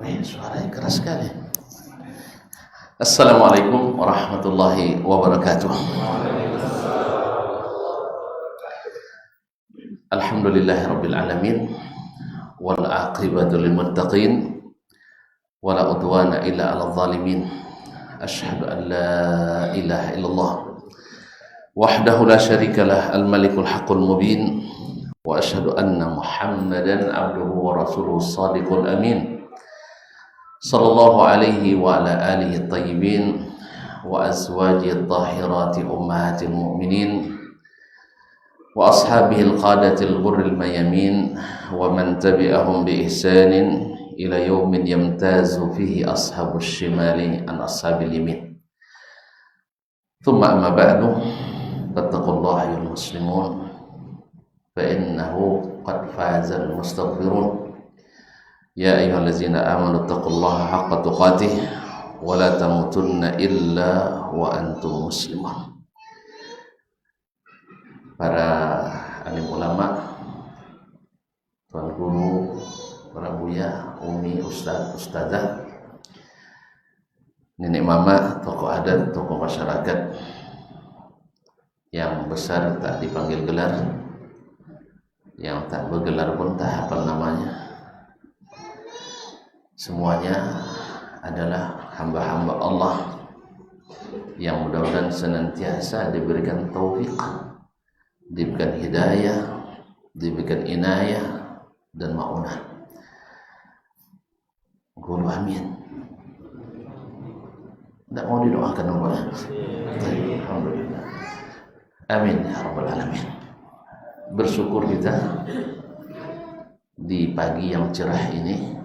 Suaranya keras sekali. Assalamualaikum warahmatullahi wabarakatuh. Alhamdulillahirabbil alamin wal aqibatu lil muttaqin wala udwana illa 'alal zalimin. Asyhadu an la ilaha illallah wahdahu la syarikalah al-malikul haqqul mubin wa asyhadu anna Muhammadan 'abduhu wa rasuluhu shadiqul amin. Sallallahu alaihi wa ala alihi at-tayyibin wa azwajihi at-tahirati ummahatil mu'minin wa ashabihi al-qadatil ghurril mayamin wa man tabi'ahum bi ihsanin ila yaumin yamtazu fihi ashabus shimali an ashabil yamin. Thumma amma ba'du, fattaqullaha ya muslimun fa innahu qad faza al-mustaghfirun. Ya ayyuhallazina amanu taqullaha haqqa tuqatih wa la tamutunna illa wa antum muslimun. Para alim ulama, tuan guru, para buya, umi, ustaz, ustazah, nenek mama, tokoh adat, tokoh masyarakat yang besar tak dipanggil gelar, yang tak bergelar pun tak hafal namanya. Semuanya adalah hamba-hamba Allah yang mudah-mudahan senantiasa diberikan taufik, diberikan hidayah, diberikan inayah dan ma'unah. Guru amin. Tidak mau didoakan namanya. Alhamdulillah. Amin ya rabbal alamin. Bersyukur kita di pagi yang cerah ini,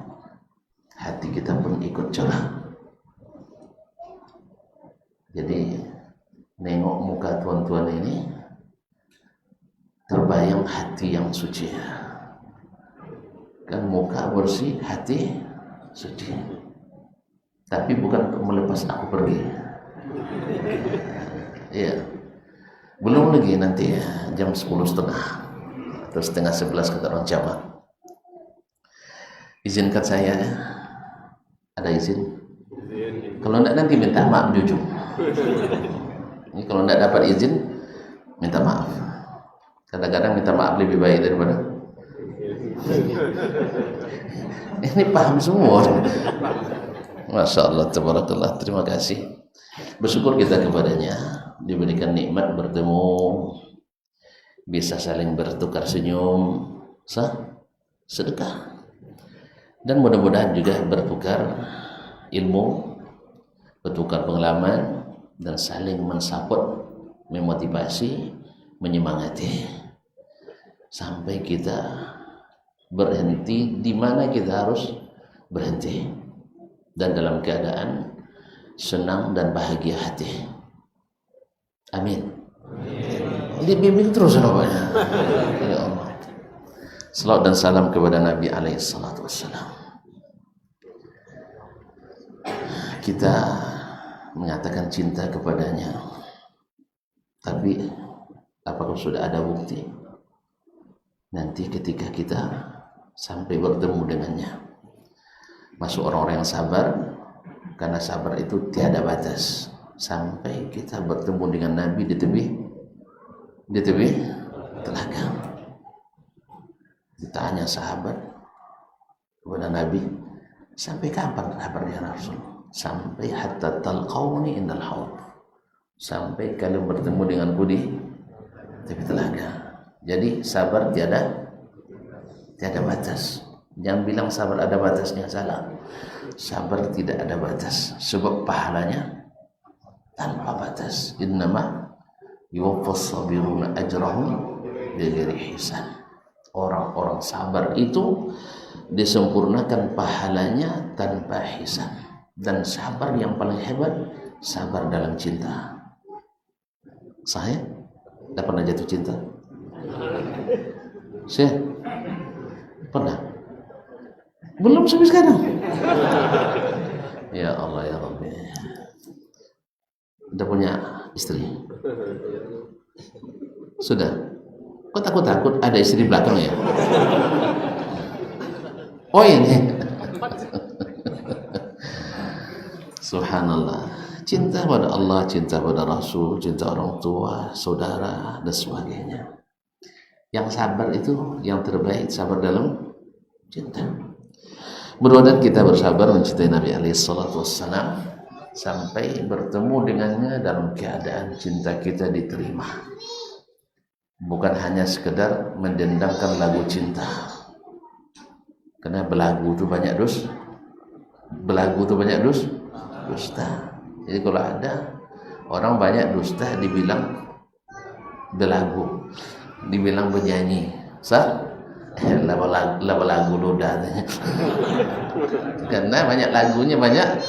hati kita pun ikut cerah. Jadi nengok muka tuan-tuan ini terbayang hati yang suci. Kan muka bersih, hati suci. Tapi bukan untuk melepas aku pergi. Iya. Belum lagi nanti ya, jam 10.30 atau setengah 11 kata orang Jawa. Izinkan saya. Ada izin? Kalau tidak nanti minta maaf di ujung. Ini kalau tidak dapat izin, minta maaf. Kadang-kadang minta maaf lebih baik daripada ini paham semua. Masya Allah, tabarakallah. Terima kasih. Bersyukur kita kepadanya, diberikan nikmat bertemu, bisa saling bertukar senyum, sedekah. Dan mudah-mudahan juga bertukar ilmu, bertukar pengalaman, dan saling mensupport, memotivasi, menyemangati. Sampai kita berhenti di mana kita harus berhenti. Dan dalam keadaan senang dan bahagia hati. Amin. Dibimbing terus namanya. Ya Allah. Salawat dan salam kepada Nabi alaihi salatu wassalam. Kita menyatakan cinta kepadanya, tapi apakah sudah ada bukti? Nanti ketika kita sampai bertemu dengannya, masuk orang-orang yang sabar, karena sabar itu tiada batas. Sampai kita bertemu dengan Nabi di tepi telaga. Ditanya sahabat kepada Nabi, sampai kapan sabarnya Rasul? Sampai hatta talqauni indal haud. Sampai kalian bertemu denganku di tepi telaga. Jadi sabar tiada batas. Jangan bilang sabar ada batasnya, salah. Sabar tidak ada batas, sebab pahalanya tanpa batas. Innama yuwaffas sabiruna ajrahum bighairi hisab. Orang-orang sabar itu disempurnakan pahalanya tanpa hisab. Dan sabar yang paling hebat, sabar dalam cinta. Saya tidak pernah jatuh cinta. Saya pernah. Belum sampai sekarang. Ya Allah ya Rabbi. Udah punya istri? Sudah. Kok takut-takut ada istri belakang ya? Oh ini. Subhanallah. Cinta pada Allah, cinta pada Rasul, cinta orang tua, saudara, dan sebagainya. Yang sabar itu yang terbaik, sabar dalam cinta. Mudah-mudahan kita bersabar mencintai Nabi SAW sampai bertemu dengannya dalam keadaan cinta kita diterima. Bukan hanya sekedar mendendangkan lagu cinta. Karena belagu itu banyak dusta. Jadi kalau ada orang banyak dusta dibilang belagu, dibilang penyanyi, lagu ludah. Karena banyak lagunya banyak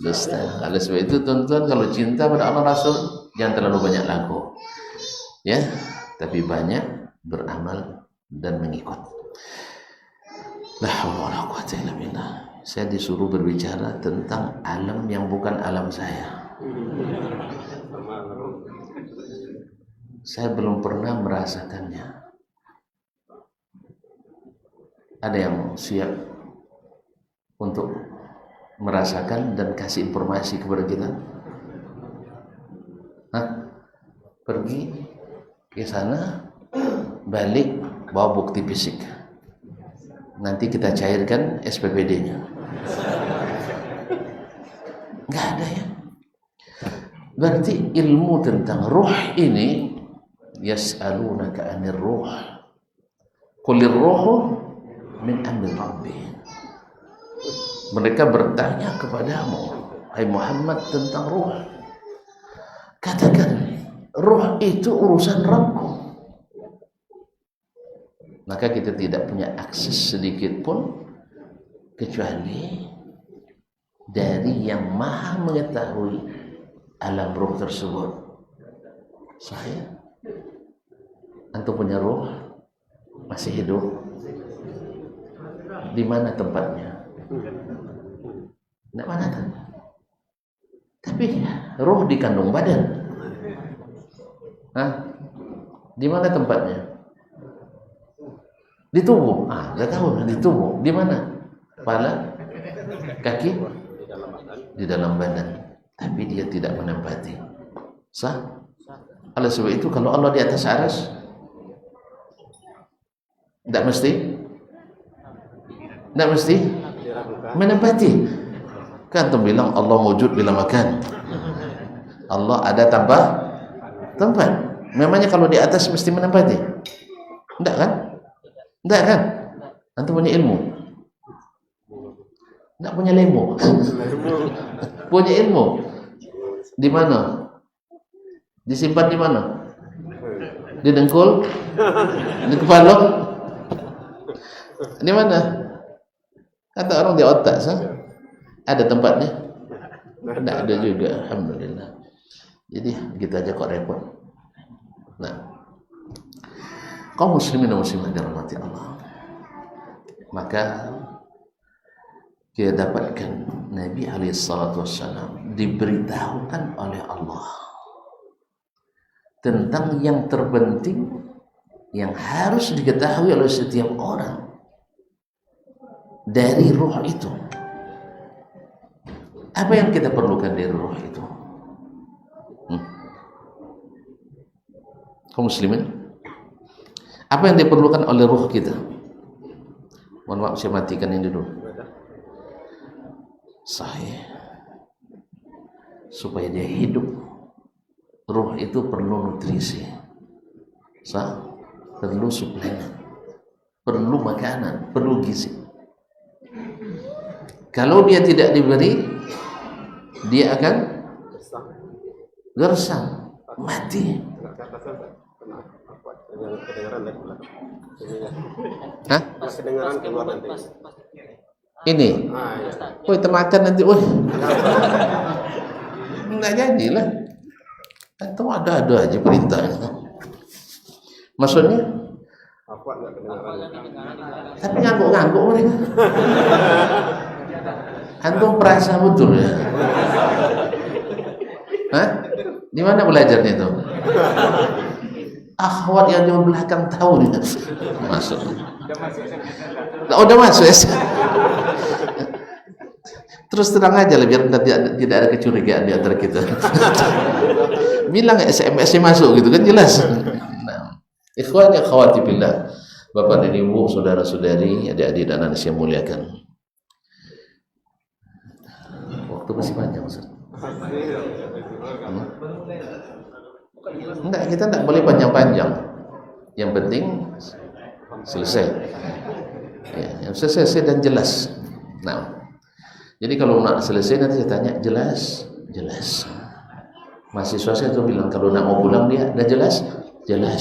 dusta. Oleh sebab itu tuan-tuan, kalau cinta pada Allah Rasul jangan terlalu banyak lagu, ya, tapi banyak beramal dan mengikut. La haula wala quwwata illa billah. Saya disuruh berbicara tentang alam yang bukan alam saya. Saya belum pernah merasakannya. Ada yang siap untuk merasakan dan kasih informasi kepada kita? Pergi ke sana, balik, bawa bukti fisik. Nanti kita cairkan SPPD-nya. Nggak ada ya. Berarti ilmu tentang ruh ini, yas'alunaka 'anir ruh. Qulir ruhu min amri rabbi. Mereka bertanya kepadamu, hai Muhammad, tentang ruh. Katakan, ruh itu urusan Rabbku. Maka kita tidak punya akses sedikit pun kecuali dari yang maha mengetahui alam ruh tersebut. Saya, antum punya ruh, masih hidup, di mana tempatnya? Tidak mana kan? Tapi ruh dikandung badan. Di mana tempatnya? Di tubuh. Nggak tahu di tubuh. Di mana? Kepala, kaki, di dalam badan. Tapi dia tidak menempati. Sah? Oleh sebab itu kalau Allah di atas aras, tidak mesti menempati. Kan antum bilang Allah wujud bila makan. Allah ada tanpa tempat. Memangnya kalau di atas mesti menempati? Tidak kan? Tidak kan? Antum punya ilmu? Tidak punya lemo. Punya ilmu. Di mana? Disimpan di mana? Di dengkul? Di kepala? Di mana? Kata orang di otak, sah? Ada tempatnya? Tidak ada juga, alhamdulillah. Jadi kita aja kok repot. Nah, kaum muslimin dan muslimat dirahmati Allah, maka kita dapatkan Nabi SAW diberitahukan oleh Allah tentang yang terpenting yang harus diketahui oleh setiap orang dari ruh itu. Apa yang kita perlukan dari ruh itu? Kaum muslimin, apa yang diperlukan oleh ruh kita? Mohon maaf, saya matikan ini dulu. Sahih. Supaya dia hidup, ruh itu perlu nutrisi. Perlu suplemen, perlu makanan, perlu gizi. Kalau dia tidak diberi, dia akan gersang, mati. Hah? Kedengaran keluar nanti. Ini. Woi, termakan nanti, woi. Enggak jadilah. Antum ada aja perintah. Maksudnya? Apa enggak kedengaran? Tapi ngangguk-ngangguk mereka. Antum perasa betul ya? Hah? Di mana belajarnya itu? Akhwat yang di belakang tahu dia. Masuk. Udah masuk ya. Terus terang aja lah biar tidak ada kecurigaan di antara kita. Bilang SMS-nya masuk gitu kan jelas. Nah, ikhwan ya akhwati billah, Bapak dan Ibu, saudara-saudari, adik-adik dan anak yang muliakan. Waktu masih panjang, Ustaz. Enggak, kita enggak boleh panjang-panjang. Yang penting selesai. Ya, yang selesai dan jelas. Nah, jadi kalau nak selesai nanti saya tanya jelas. Mahasiswa saya tuh bilang kalau nak mau pulang dia dah jelas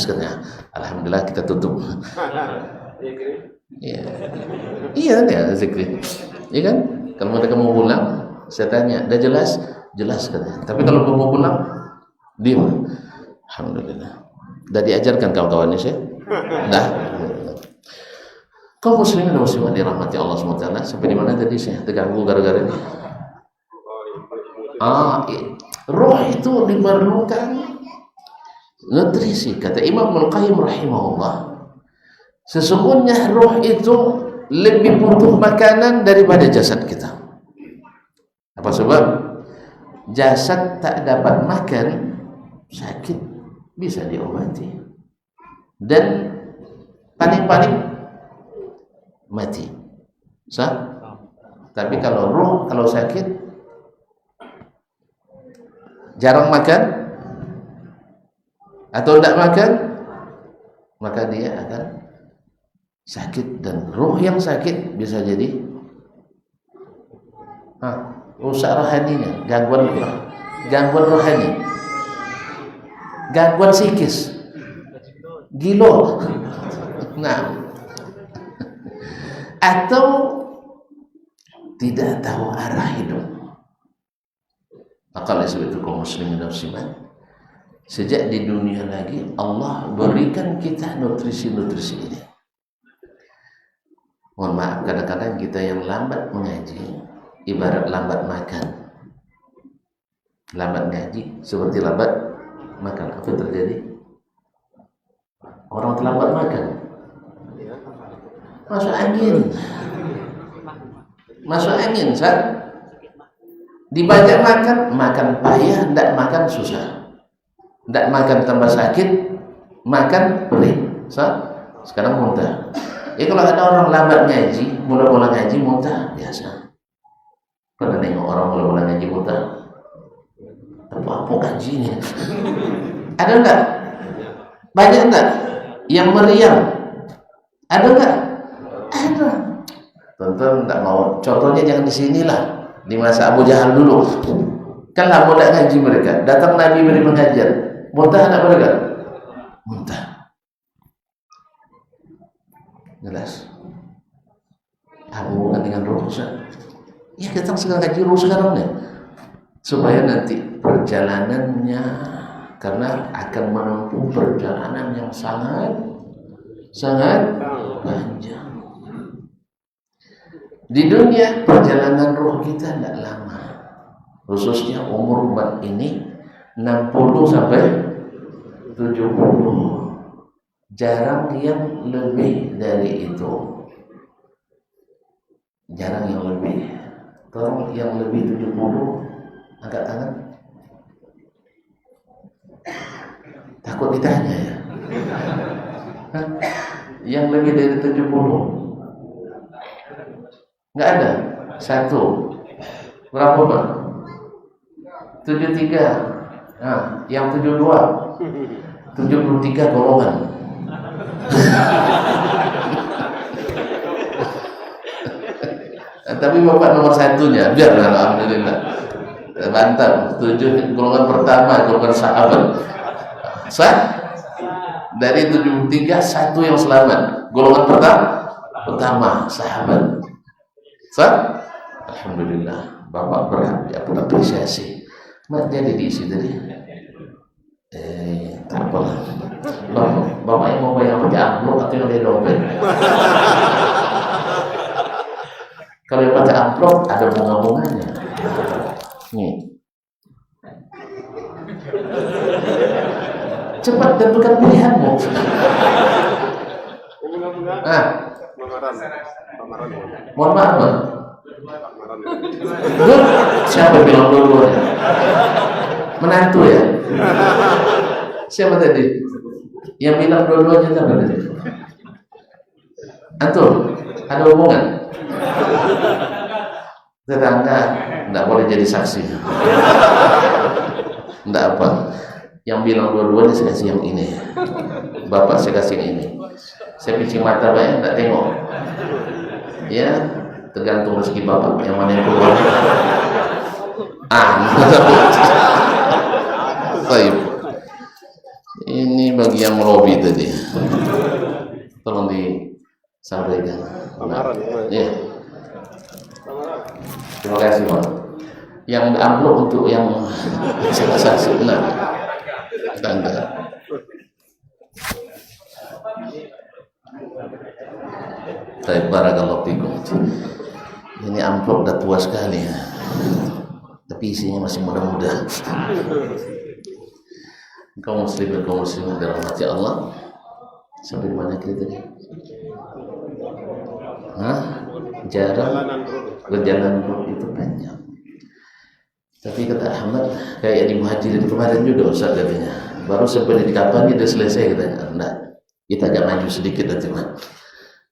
katanya. Alhamdulillah kita tutup. Iya. Iya ya zikir. Iya kan? Kalau mereka mau pulang, saya tanya, dah jelas katanya. Tapi kalau mau pulang, diam. Alhamdulillah. Dah diajarkan kawan-kawannya saya. Dah. Kaum muslimin dan muslimat dirahmati Allah SWT. Sampai di mana tadi saya terganggu gara-gara ini? Roh itu diperlukan nutrisi. Kata Imam Al-Qayyim rahimahullah, sesungguhnya roh itu lebih butuh makanan daripada jasad kita. Apa sebab? Jasad tak dapat makan, sakit, bisa diobati, dan paling-paling mati. Sah? Tapi kalau roh, kalau sakit, jarang makan atau tidak makan, maka dia akan sakit. Dan roh yang sakit bisa jadi rusak rohaninya, gangguan rohani, gangguan psikis, gila. Nah, atau tidak tahu arah hidup. Maka oleh sebab itu kaum muslimin dan muslimat, sejak di dunia lagi Allah berikan kita nutrisi-nutrisi ini. Mohon maaf, kadang-kadang kita yang lambat mengaji ibarat lambat makan. Lambat ngaji seperti lambat makan. Apa yang terjadi? Orang terlambat makan, masuk angin, Ustaz. Dibaca makan payah, tidak makan susah, tidak makan tambah sakit, makan perih. Sekarang muntah. Kalau ada orang lambat ngaji, mula-mula ngaji muntah, biasa. Pernah nengok orang mula-mula ngaji muntah? Apa ngaji ini? Ada enggak? Banyak enggak? Yang meriang? Ada enggak? Ada. Tonton enggak mau. Contohnya jangan di sinilah. Di masa Abu Jahal dulu, kan lama tidak ngaji mereka. Datang Nabi beri mengajar, muntah anak mereka, muntah. Jelas. Hubungan dengan roh, ya kita sekarang ngaji roh sekarang nih, supaya nanti perjalanannya, karena akan menempuh perjalanan yang sangat panjang. Di dunia perjalanan roh kita tidak lama, khususnya umur umat ini 60 sampai 70. Jarang yang lebih dari itu. Jarang yang lebih. Tolong yang lebih 70 angkat tangan. Takut ditanya ya. Yang lebih dari 70 enggak ada. Satu. Berapa Pak? 73. Nah, yang 72. 73 golongan. Tapi Bapak nomor satunya, biar alhamdulillah. Mantap. 7 golongan pertama, golongan sahabat. Sah? Dari 73 satu yang selamat. Golongan pertama sahabat. Sah? Alhamdulillah, Bapak berat ya, apresiasi. Mak jadi diisi tadi. Tak apalah. Bapak yang mau bayar pakai amplop atau yang ada dompet? Kalau yang pakai amplop ada bunga-bunganya. Nih. Cepat tentukan pilihanmu. Lamaran. Mohon maaf, Bang. Loh, siapa bilang dua-duanya? Menantu ya? Siapa tadi? Yang bilang dua-duanya siapa tadi? Antum, ada hubungan? Tetangga, enggak boleh jadi saksi. Enggak apa. Yang bilang dua-duanya saya kasih yang ini. Bapak saya kasih yang ini. Saya pincing mata banyak, enggak tengok. Ya, tergantung rezeki bapak yang mana yang keluar. Baik. Ini bagi yang melobi tadi. Tolong disampaikan. Nah, ya. Terima kasih, Pak. Yang amplop untuk yang saksi. Nah, tanda. Baik, barakallahu fikum. Ini amplop udah tua sekali ya. Tapi isinya masih muda-muda. Kaum muslimin dirahmati Allah. Sampai mana kita tadi? Jarang berjalan itu panjang. Tapi kata Ahmad kayak di Muhajirin kemarin juga Ustaz katanya. Baru sampai di kapan dia selesai katanya. Enggak. Kita agak maju sedikit nanti Pak.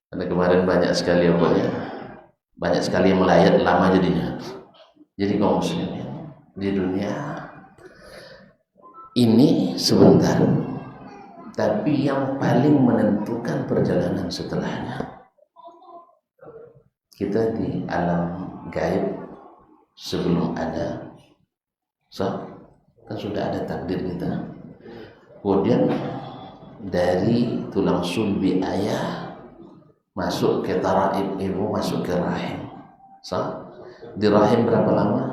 Karena kemarin banyak sekali banyak sekali yang melayat lama jadinya. Jadi kaum muslimin di dunia ini sebentar, tapi yang paling menentukan perjalanan setelahnya. Kita di alam gaib sebelum ada, kan sudah ada takdir kita. Kemudian dari tulang sulbi ayah masuk ke taraib ibu, masuk ke rahim. Di rahim berapa lama?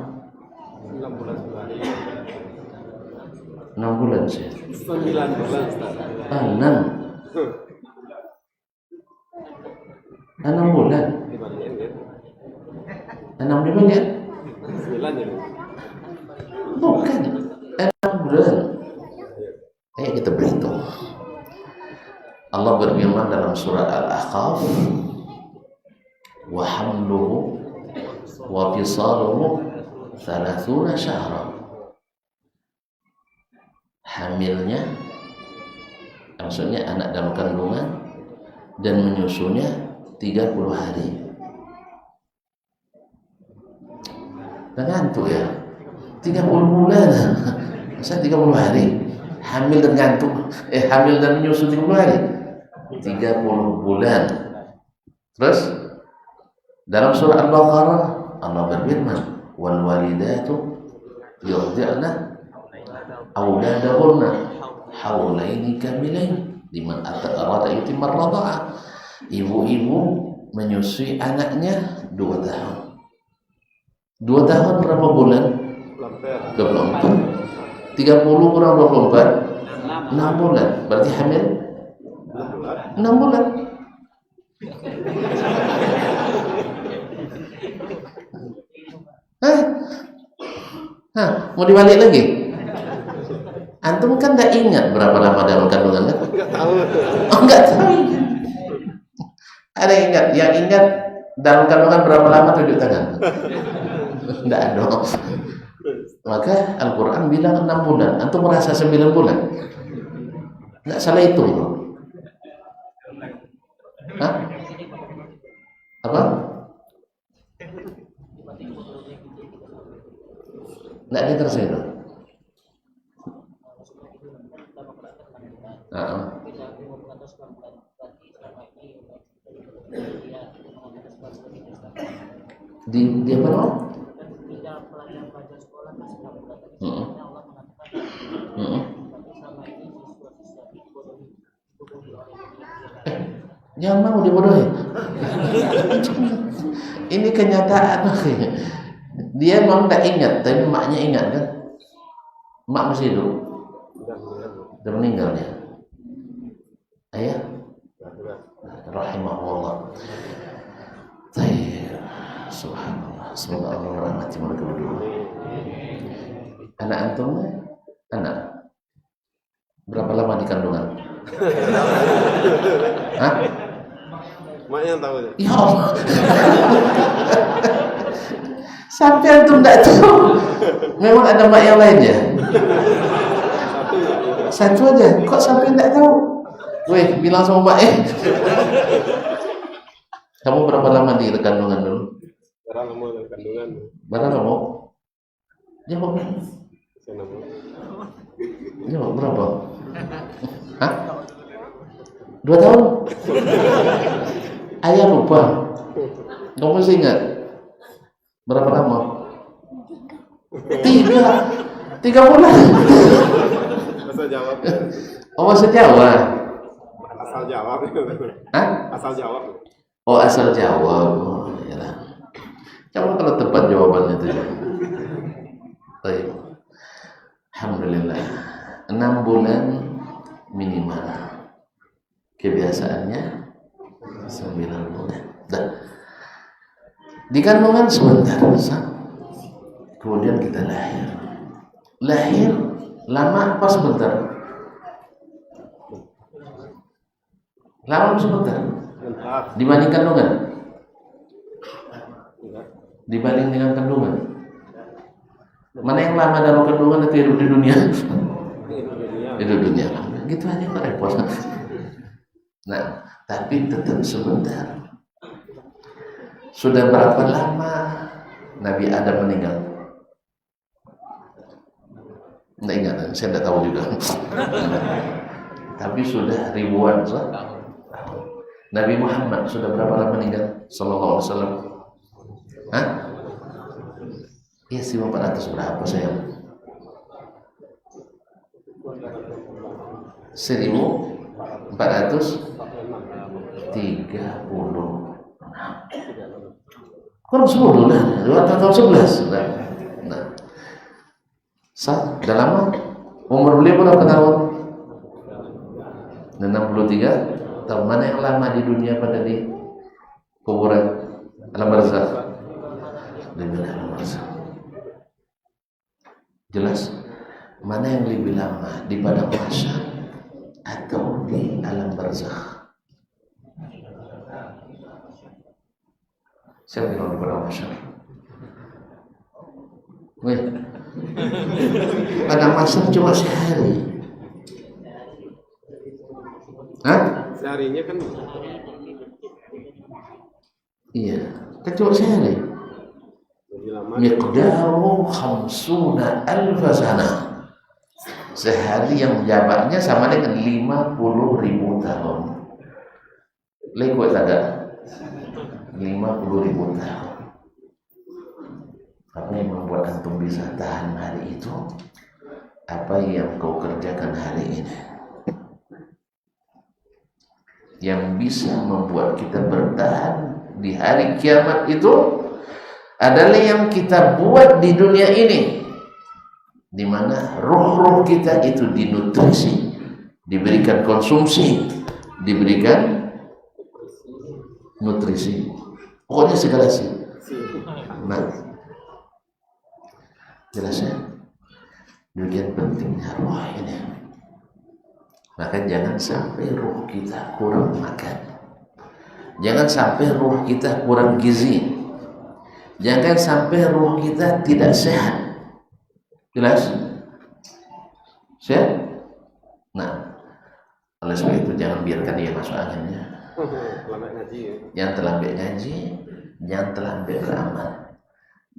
6 bulan sih. 9 bulan. 6 bulan. 6 bulan ya? 9 ya. Bukan. 6 bulan. Ayo kita berhitung. Allah berfirman dalam surat Al-Ahqaf, wa hamluhu wa fisaluhu 30 syahra. Hamilnya, maksudnya anak dalam kandungan, dan menyusunya 30 hari. Ngantuk ya, 30 bulan. Masa 30 hari? Hamil dan ngantuk, hamil dan menyusu 30 hari. 30 bulan. Terus dalam surah Al-Baqarah Allah berfirman, wal walidatu yurdi'na auladahunna haulaini kamilain liman arada yutimma ar-radha'ah. Ibu-ibu menyusui anaknya 2 tahun. 2 tahun berapa bulan? 24. 30 kurang 24, 6 bulan. Berarti hamil 6 bulan. Mau dibalik lagi? Antum kan tidak ingat berapa lama dalam kandungan kan? Enggak tahu. Oh, enggak tahu. Ada yang ingat? Yang ingat dalam kandungan berapa lama? Tunjuk tangan. Tidak ada. Maka Al-Quran bilang 6 bulan. Antum merasa 9 bulan? Enggak salah hitung. Apa? Enggak dengar saya itu. Di apa? Jangan mau dibodohi. Ini kenyataan. Dia memang tidak ingat, tapi maknya ingat kan? Mak masih hidup. Sudah meninggal dia. Ayah? Rahimahullah. Subhanallah. Semoga Allah merahmati mereka berdua. Anak antum? Anak? Berapa lama di kandungan? Mak yang tahu. Ya Allah. Sampai antum tidak tahu. Memang ada mak yang lainnya. Satu aja. Kok sampai tidak tahu? Weh, bilang sama mak Kamu berapa lama di kandungan dulu? Berapa lama dalam kandungan? Berapa lama? Jawab. Jawab berapa? Hah? 2 tahun? Ayah lupa. Kamu masih ingat? Berapa lama? 3 bulan. Asal jawab. Oh, bahasa Jawa. Asal jawab. Hah? Asal jawab. Oh, asal jawab. Oh, iyalah. Coba kalau tepat jawabannya itu. Baik. Alhamdulillah. 6 bulan minimal. Kebiasaannya 9 bulan. Dah. Di kandungan sebentar, kemudian kita lahir. Lahir lama apa sebentar? Lama sebentar. Dibanding kandungan? Dibanding dengan kandungan? Mana yang lama dalam kandungan atau hidup di dunia? Hidup dunia. Gitu aja kok repot. Nah, tapi tetap sebentar. Sudah berapa lama Nabi Adam meninggal? Nggak ingat, saya nggak tahu juga. Tapi sudah ribuan tahun. Nabi Muhammad sudah berapa lama meninggal? Sallallahu alaihi wasallam. Hah? Iya, 1400 berapa sayang? 1430. Kurang 10 lah, 2 tahun 11. Nah. Udah lama? Umur beliau berapa tahun? 63 tahun. Mana yang lama di dunia pada di kuburan? Alam barzakh. Lebih alam barzakh. Jelas? Mana yang lebih lama, di padang mahsyar atau di alam barzakh? Siapa yang di padang mahsyar? Weh, padang mahsyar cuma sehari. Hah? Seharinya kan? Iya, kan cuma sehari. Miqdaru 50.000 sanah. Sehari yang jabatnya sama dengan 50.000 tahun. Lekut ada 50.000 tahun. Apa yang membuat antum bisa tahan hari itu? Apa yang kau kerjakan hari ini? Yang bisa membuat kita bertahan di hari kiamat itu adalah yang kita buat di dunia ini, di mana roh-roh kita itu dinutrisi, diberikan konsumsi, diberikan nutrisi, pokoknya segala sih. Nah, jelas ya, demikian pentingnya roh ini. Maka jangan sampai roh kita kurang makan, jangan sampai roh kita kurang gizi, jangan sampai roh kita tidak sehat. Jelas? Sehat? Nah, oleh sebab itu jangan biarkan dia masuk anginnya. Jangan terlambat ngaji, jangan terlambat beramal.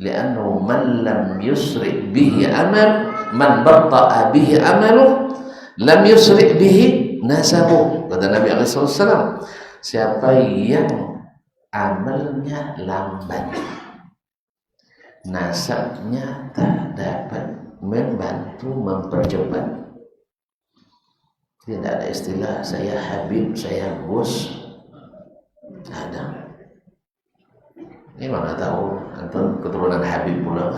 Li'annahu man lam yusri' bihi amal, man batta'a bihi amaluh, lam yusri' bihi nasabu. Kata Nabi SAW, siapa yang amalnya lambat, nasabnya tak dapat membantu mempercepat. Tidak ada istilah saya Habib, saya Gus. Ada. Ini mana tahu antum keturunan Habib pula.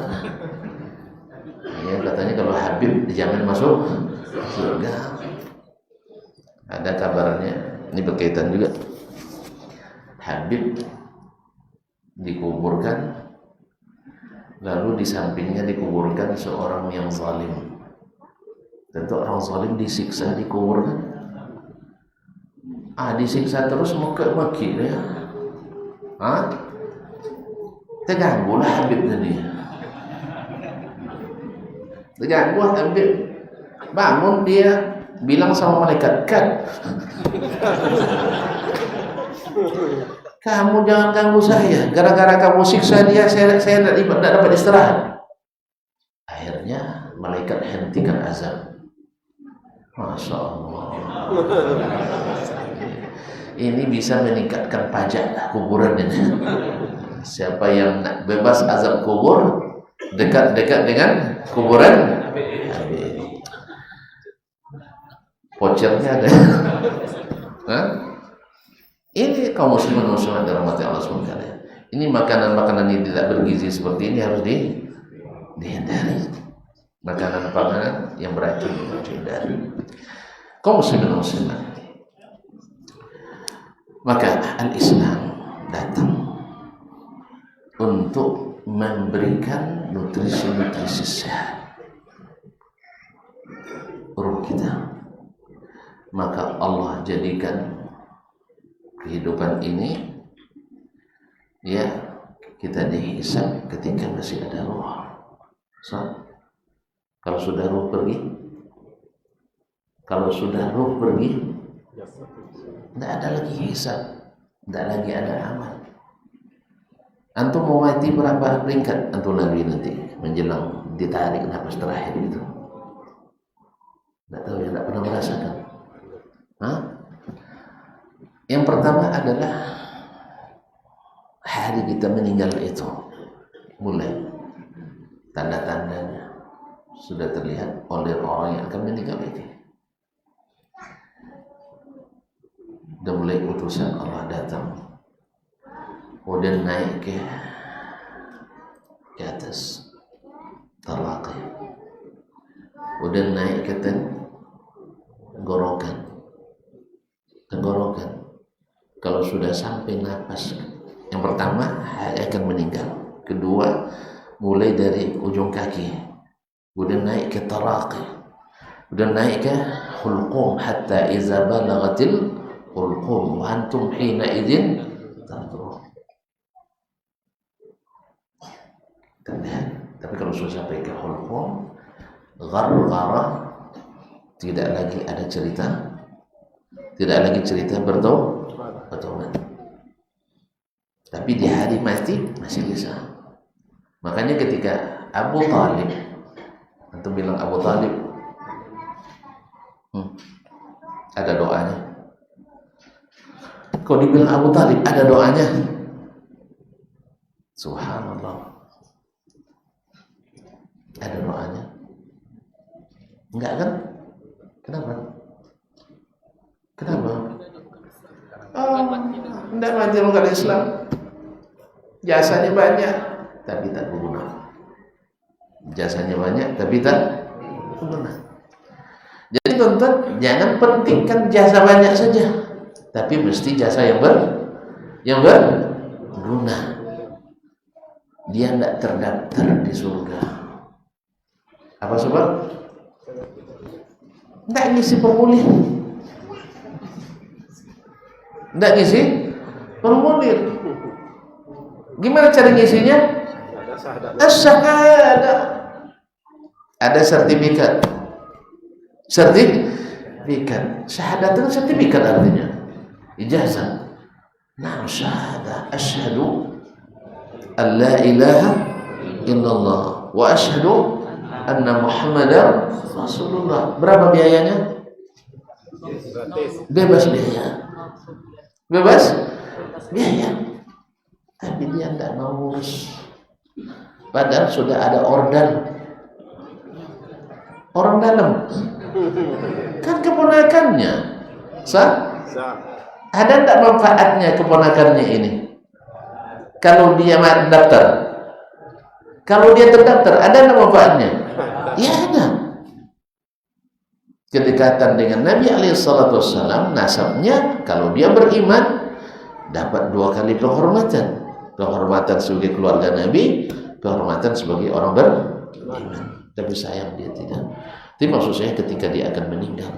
Ya, katanya kalau Habib dijamin masuk surga. Ada kabarnya, ini berkaitan juga. Habib dikuburkan, lalu di sampingnya dikuburkan seorang yang zalim. Tentu orang zalim disiksa, dikuburkan. Disiksa terus maki dia. Terganggu lah Habib tadi. Terganggu Habib. Bangun dia bilang sama malaikat, "Kan, kamu jangan ganggu saya. Gara-gara kamu siksa dia, saya tidak dapat istirahat." Akhirnya malaikat hentikan azab. Masya Allah. Ini bisa meningkatkan pajak kuburan ini. Siapa yang bebas azab kubur, dekat-dekat dengan kuburan Habib. Vouchernya ada. Hah? Ini kaum muslimin muslimat dirahmati Allah SWT. Ini makanan-makanan yang tidak bergizi seperti ini harus dihindari. Makanan-makanan yang beracun harus dihindari. Kaum muslimin muslimat. Maka al-Islam datang untuk memberikan nutrisi-nutrisi sehat ruh kita. Maka Allah jadikan kehidupan ini, ya, kita dihisab ketika masih ada ruh. Kalau sudah ruh pergi, tidak ada lagi hisab, tidak lagi ada amal. Antum mau mati berapa ringkat antum lagi nanti menjelang ditarik nafas terakhir itu? Tidak tahu ya, tidak pernah merasakan. Yang pertama adalah hari kita meninggal itu mulai tanda-tandanya sudah terlihat oleh orang yang akan meninggal itu. Sudah mulai utusan Allah datang, kemudian naik ke atas taraqi, kemudian naik ke tenggorokan. Kalau sudah sampai napas yang pertama akan meninggal, kedua mulai dari ujung kaki, kemudian naik ke taraqi, kemudian naik ke hulqum, hatta iza balagatil hulqum wa antum hina idzin tanzurun. Tapi kalau sudah sampai ke hulqum, gharghara, tidak lagi ada cerita, bertaubat. Tapi di hari mati masih bisa. Makanya ketika Abu Talib, antum bilang Abu Talib, ada doanya. Kalau dibilang Abu Talib ada doanya, subhanallah, ada doanya. Enggak kan? Kenapa? Tidak mati orang Islam, jasanya banyak tapi tak berguna. Jasanya banyak tapi tak berguna. Jadi tonton, jangan pentingkan jasa banyak saja, tapi mesti jasa yang berguna. Dia tidak terdaftar di surga. Apa sebab? Tidak ngisi formulir. Tidak ngisi formulir. Gimana cara ngisinya? As-syahadah. Ada sertifikat. Syahadat itu sertifikat artinya. Ijazah. Nah, syahadah. Asyhadu an la ilaha illallah wa asyhadu anna Muhammadar Rasulullah. Berapa biayanya? Bebas biaya. Tapi dia tidak mau ngurus. Padahal sudah ada orang dalam. Kan keponakannya. Ada tidak manfaatnya keponakannya ini? Kalau dia daftar, kalau dia terdaftar, ada tidak manfaatnya? Ya ada. Kedekatan dengan Nabi SAW, nasabnya kalau dia beriman dapat 2 kali penghormatan sebagai keluarga Nabi, penghormatan sebagai orang beriman. Tapi sayang dia tidak. Tapi maksud saya ketika dia akan meninggal,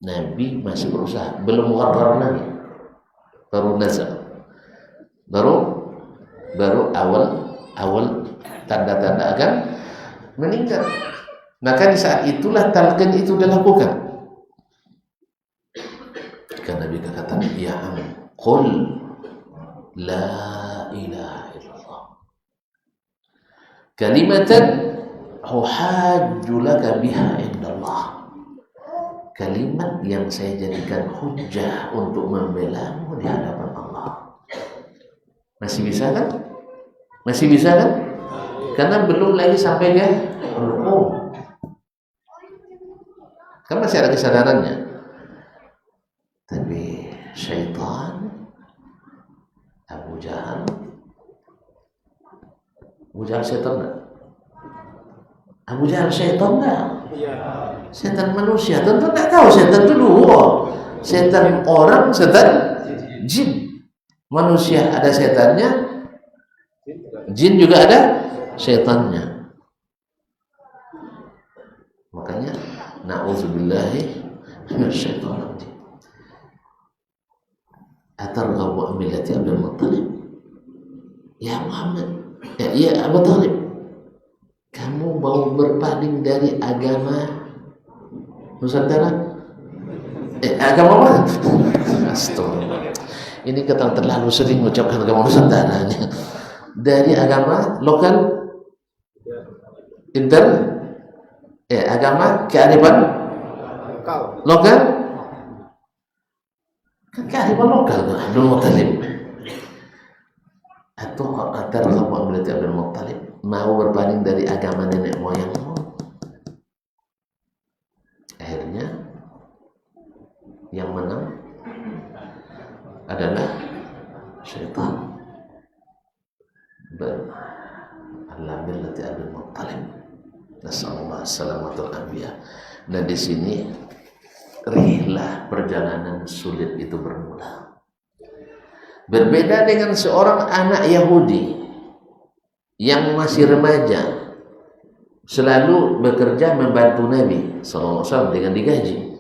Nabi masih berusaha, belum mugharrar lagi, baru nazar, baru baru awal tanda-tanda akan meninggal. Maka di saat itulah talqin itu dilakukan. Karena Nabi kata, ya am, qul la ilaha illallah kalimatan uhajju laka biha indallah, kalimat yang saya jadikan hujjah untuk membelamu di hadapan Allah. Masih bisa kan? Masih bisa kan? Karena belum lagi sampai dia hukum. Kan masih ada kesadarannya. Tapi syaitan, Abu Jahal syaitan enggak? Abu Jahal syaitan enggak? Setan manusia, tentu enggak tahu setan itu dua. Setan orang, setan jin. Manusia ada setannya, jin juga ada setannya. Makanya na'udzubillahi minasyaitonir rajim. Atarghabu an millati Abdul Muttalib? Ya Muhammad, ya Abu Talib, kamu mau berpaling dari agama Nusantara? Agama mana? Astagfirullah. Ini kita terlalu sering mengucapkan agama Nusantara. Dari agama lokal agama kearifan lokal, kan kearifan lokal Abdul Muttalib. Atau kamu berarti Abdul Muttalib mau berpaling dari agama nenek moyangmu. Akhirnya yang menang adalah syaitan. Ala millati Abdul Muttalib. Nasallallahu salamatul anbiya. Nah di sini rihlah perjalanan sulit itu bermula. Berbeda dengan seorang anak Yahudi yang masih remaja, selalu bekerja membantu Nabi SAW dengan digaji.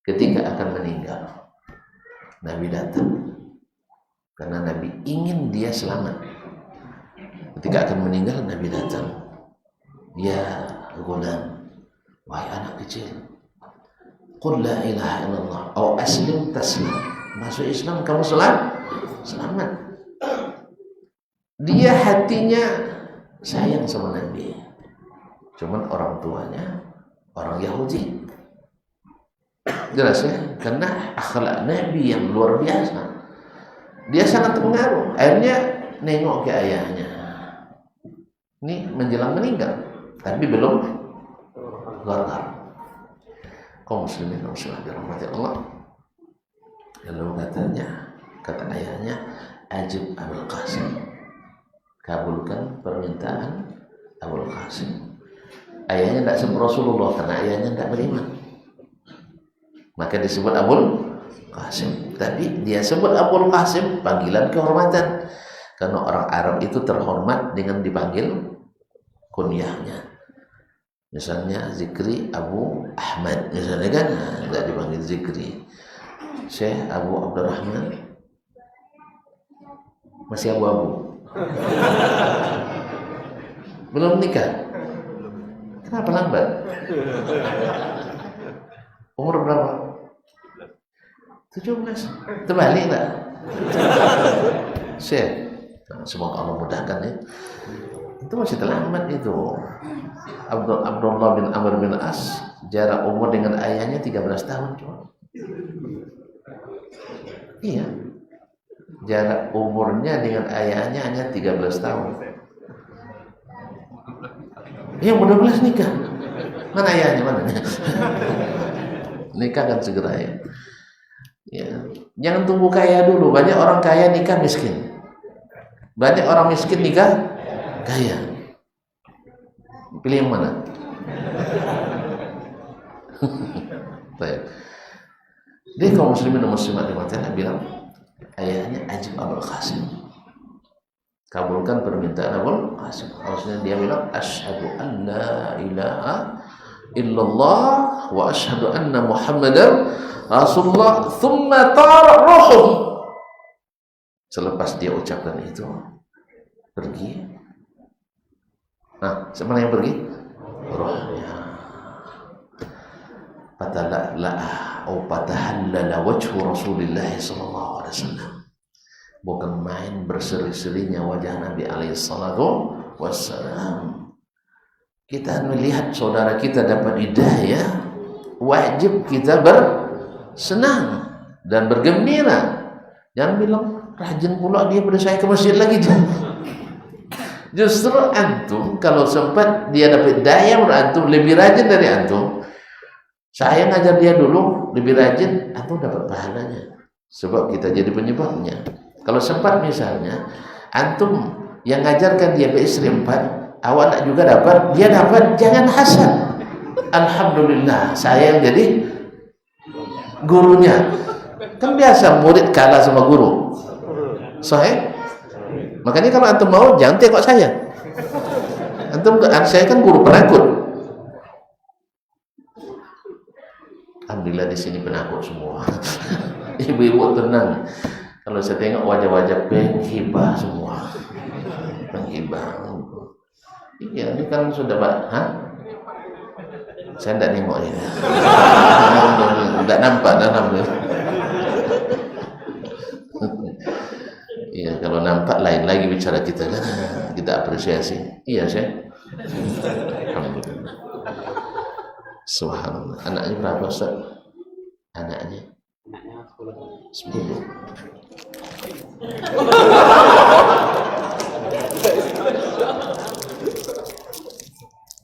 Ketika akan meninggal, Nabi datang karena Nabi ingin dia selamat. Ketika akan meninggal, Nabi datang. Ya gulam, wahai anak kecil, qul la ilaha illallah atau aslim taslim, masuk Islam kamu selamat. Dia hatinya sayang sama Nabi, cuman orang tuanya orang Yahudi. Jelas ya, karena akhlak Nabi yang luar biasa, dia sangat terpengaruh. Akhirnya nengok ke ayahnya, ini menjelang meninggal tapi belum gharar. Kaum muslimin dan muslimat dirahmati Allah. Lalu kata ayahnya, ajib Abul Qasim, kabulkan permintaan Abul Qasim. Ayahnya tidak seperti Rasulullah karena ayahnya tidak beriman, maka disebut Abul Qasim. Tapi dia sebut Abul Qasim panggilan kehormatan, karena orang Arab itu terhormat dengan dipanggil kunyahnya. Misalnya Zikri Abu Ahmad, misalnya kan, tidak dipanggil Zikri. Syekh Abu Abdurrahman masih abu-abu, belum nikah. Kenapa lambat? Umur berapa? 17. Terbalik tak? Syekh, semoga Allah mudahkan ya. Itu masih terlambat itu. Abdullah bin Amr bin As jarak umur dengan ayahnya 13 tahun cuma. Iya, jarak umurnya dengan ayahnya hanya 13 tahun. Yang muda belas nikah. Mana ayahnya mana? Nikah kan segera ya. Ya. Jangan tunggu kaya dulu. Banyak orang kaya nikah miskin. Banyak orang miskin nikah kaya. Pilih yang mana? Baik. Dia kaum muslimin dan muslimat di Madinah bilang, ayahnya Ajib Abul Qasim, kabulkan permintaan Abul Qasim. Harusnya dia bilang, asyhadu an la ilaha illallah wa asyhadu anna Muhammadar Rasulullah, thumma tara ruhuh. Selepas dia ucapkan itu, pergi. Nah, siapa yang pergi? Rohnya. Fatala'la'a atau fatahallala wajhu Rasulullah sallallahu alaihi wasallam. Bukan main berseri-serinya wajah Nabi alaihi salatu wassalam. Kita melihat saudara kita dapat hidayah, wajib kita bersenang dan bergembira. Jangan bilang rajin pula dia pada saya ke masjid lagi. Justru antum kalau sempat dia dapat daya antum lebih rajin dari antum. Saya ngajar dia dulu lebih rajin, antum dapat pahalanya. Sebab kita jadi penyebabnya. Kalau sempat misalnya antum yang ngajarkan dia istri 4, awak nak juga dapat, dia dapat, jangan hasad. Alhamdulillah saya yang jadi gurunya. Kan biasa murid kalah sama guru. Sahih? Makanya kalau antum mau jangan tengok saya. Saya kan guru penakut. Alhamdulillah di sini penakut semua. Ibu-ibu tenang. Kalau saya tengok wajah-wajah penghibah semua. Penghibah. Iya, ini kan sudah Pak. Hah? Saya tidak nengok ya. Tidak nampak dalam. Iya, kalau nampak lain lagi bicara kita kan. Kita apresiasi. Iya, saya. Alhamdulillah. Subhanallah. Anaknya berapa, Ustaz? Anaknya 10.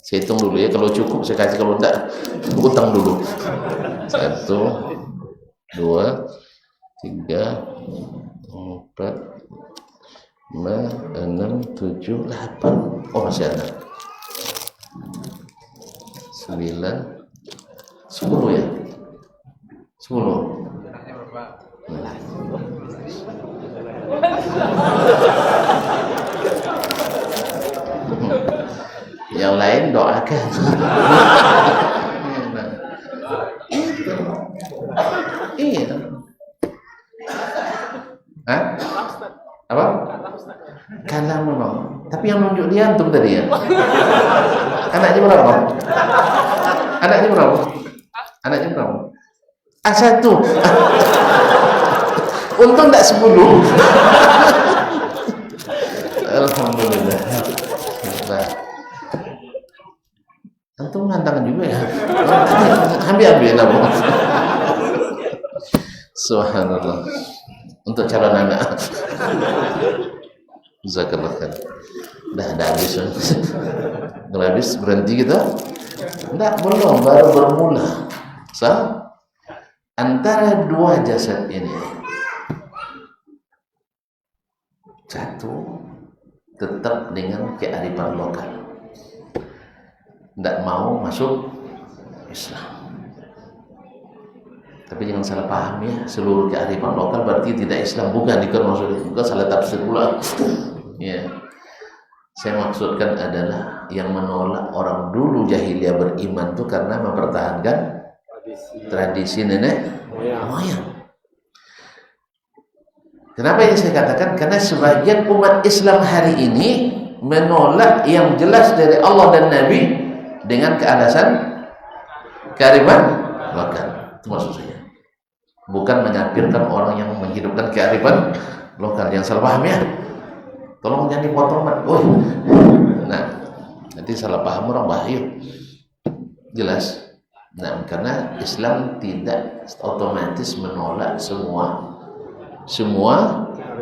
Saya hitung dulu ya, kalau cukup saya kasih, kalau enggak utang dulu. 1, 2, 3, 4, 5, 6, 7, 8. Oh masih ada 9, 10 ya? 10. Yang lain doakan. Iya. Hah? Apa? Kalah memang. Tapi yang nunjuk dia antum tadi ya. Anaknya berapa? Anaknya berapa? Anaknya berapa? A1. Untung tak 10. Alhamdulillah. Nah. Antum ngantangan juga ya. Ambil nabung. Subhanallah. Untuk calon anak. Jazakallah khair. Dah habis. Kalau habis berhenti kita? Enggak, belum, baru bermula. Antara dua jasad ini, satu tetap dengan kearifan lokal, tidak mau masuk Islam. Tapi jangan salah paham ya, seluruh kearifan lokal berarti tidak Islam, bukan maksudnya, bukan salah tafsir pula. Ya, saya maksudkan adalah yang menolak orang dulu jahiliyah beriman itu karena mempertahankan tradisi nenek moyang. Kenapa ini saya katakan? Karena sebagian umat Islam hari ini menolak yang jelas dari Allah dan Nabi dengan kealasan kearifan lokal. Itu maksud saya. Bukan menyapirkan orang yang menghidupkan kearifan lokal. Yang salah paham ya. Tolong jangan dipotong. Nah, nanti salah paham orang bahaya. Jelas. Nah, karena Islam tidak otomatis menolak semua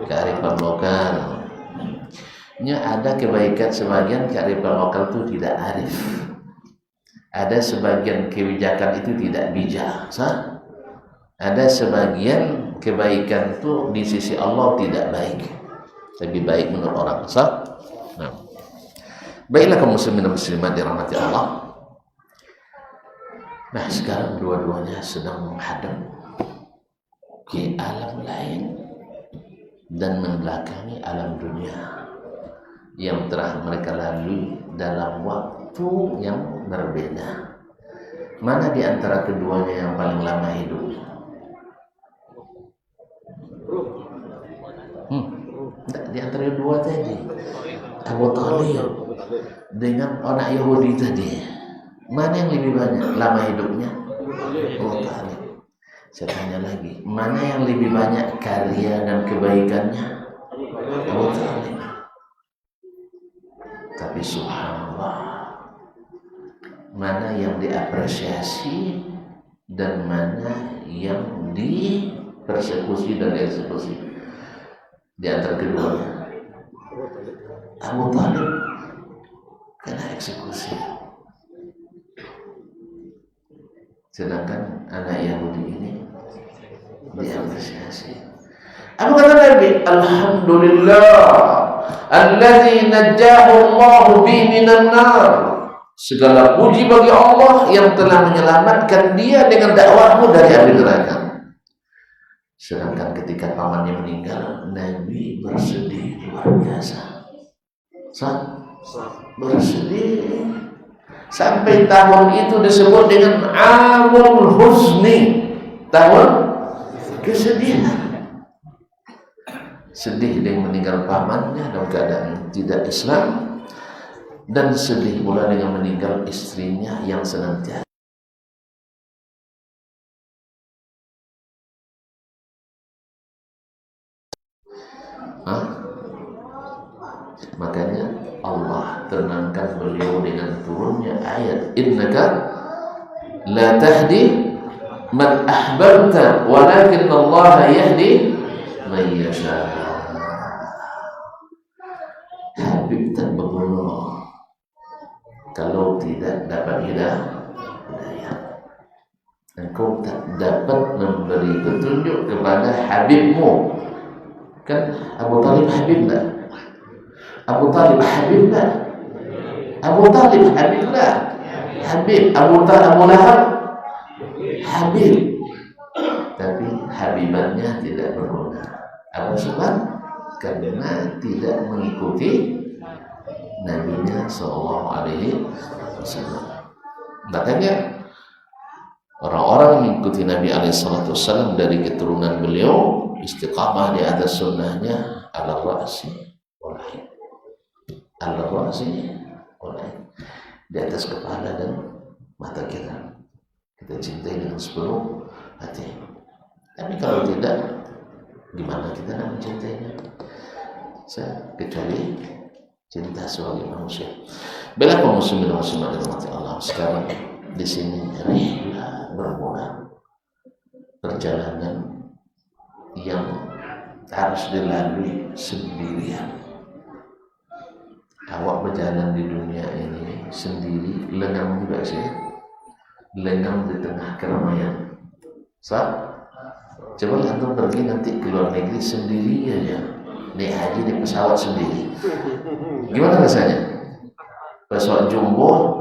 kearifan lokal. Ada kebaikan sebagian kearifan lokal itu tidak arif. Ada sebagian kebijakan itu tidak bijak. Ada sebagian kebaikan itu di sisi Allah tidak baik. Lebih baik menurut orang. Nah. Baiklah kaum muslimin dan muslimat dirahmati Allah. Nah, sekarang dua-duanya sedang menghadap ke alam lain dan membelakangi alam dunia yang telah mereka lalui dalam waktu yang berbeda. Mana di antara keduanya yang paling lama hidup? Di antara dua tadi, Abu Talib dengan anak Yahudi tadi, mana yang lebih banyak lama hidupnya? Abu Talib. Saya tanya lagi, mana yang lebih banyak karya dan kebaikannya? Abu Talib. Tapi subhanallah, mana yang diapresiasi dan mana yang dipersekusi dan dieksekusi? Di antara keduanya, Abu Talib kena eksekusi, sedangkan anak Yahudi ini diapresiasi. Apa kata Nabi? Alhamdulillah alladzi najjahu Allah bi minan nar. Segala puji bagi Allah yang telah menyelamatkan dia dengan dakwahmu dari api neraka. Sedangkan ketika pamannya meninggal, Nabi bersedih luar biasa. Bersedih sampai tahun itu disebut dengan Amul Huzni, tahun kesedihan. Sedih dengan meninggal pamannya dalam keadaan tidak Islam, dan sedih pula dengan meninggal istrinya yang senantiasa. Makanya Allah tenangkan beliau dengan turunnya ayat, innaka la tahdi man ahbabta walakin Allah yahdi man yasha. Habib tak berguna kalau tidak dapat hidayah. Engkau tak dapat memberi petunjuk kepada Habibmu. Kan Abu Talib Habib tak? Abu Talib Habib tak? Abu Talib Habib tak? Habib. Abu Lahab Habib. Tapi Habibannya tidak berguna. Apa sebab? Karena tidak mengikuti Nabi-Nya Sallallahu Alaihi Wasallam. Makanya orang-orang mengikuti Nabi Alaihissalam dari keturunan beliau istiqamah di atas sunnahnya, ala ra'si wal ain, ala ra'si wal ain, di atas kepala dan mata kita. Kita cintai dengan sepenuh hati. Tapi kalau tidak, gimana kita nak mencintainya? Kecuali cinta sebagai manusia. Bila kaum muslimin dan muslimat dirahmati Allah, sekarang di sini rihlah bermula, perjalanan yang harus dilalui sendirian. Awak berjalan di dunia ini sendiri, lengang juga sih, lengang di tengah keramaian. Coba antum pergi nanti ke luar negeri sendiri aja, naik haji di pesawat sendiri, gimana rasanya? Pesawat jumbo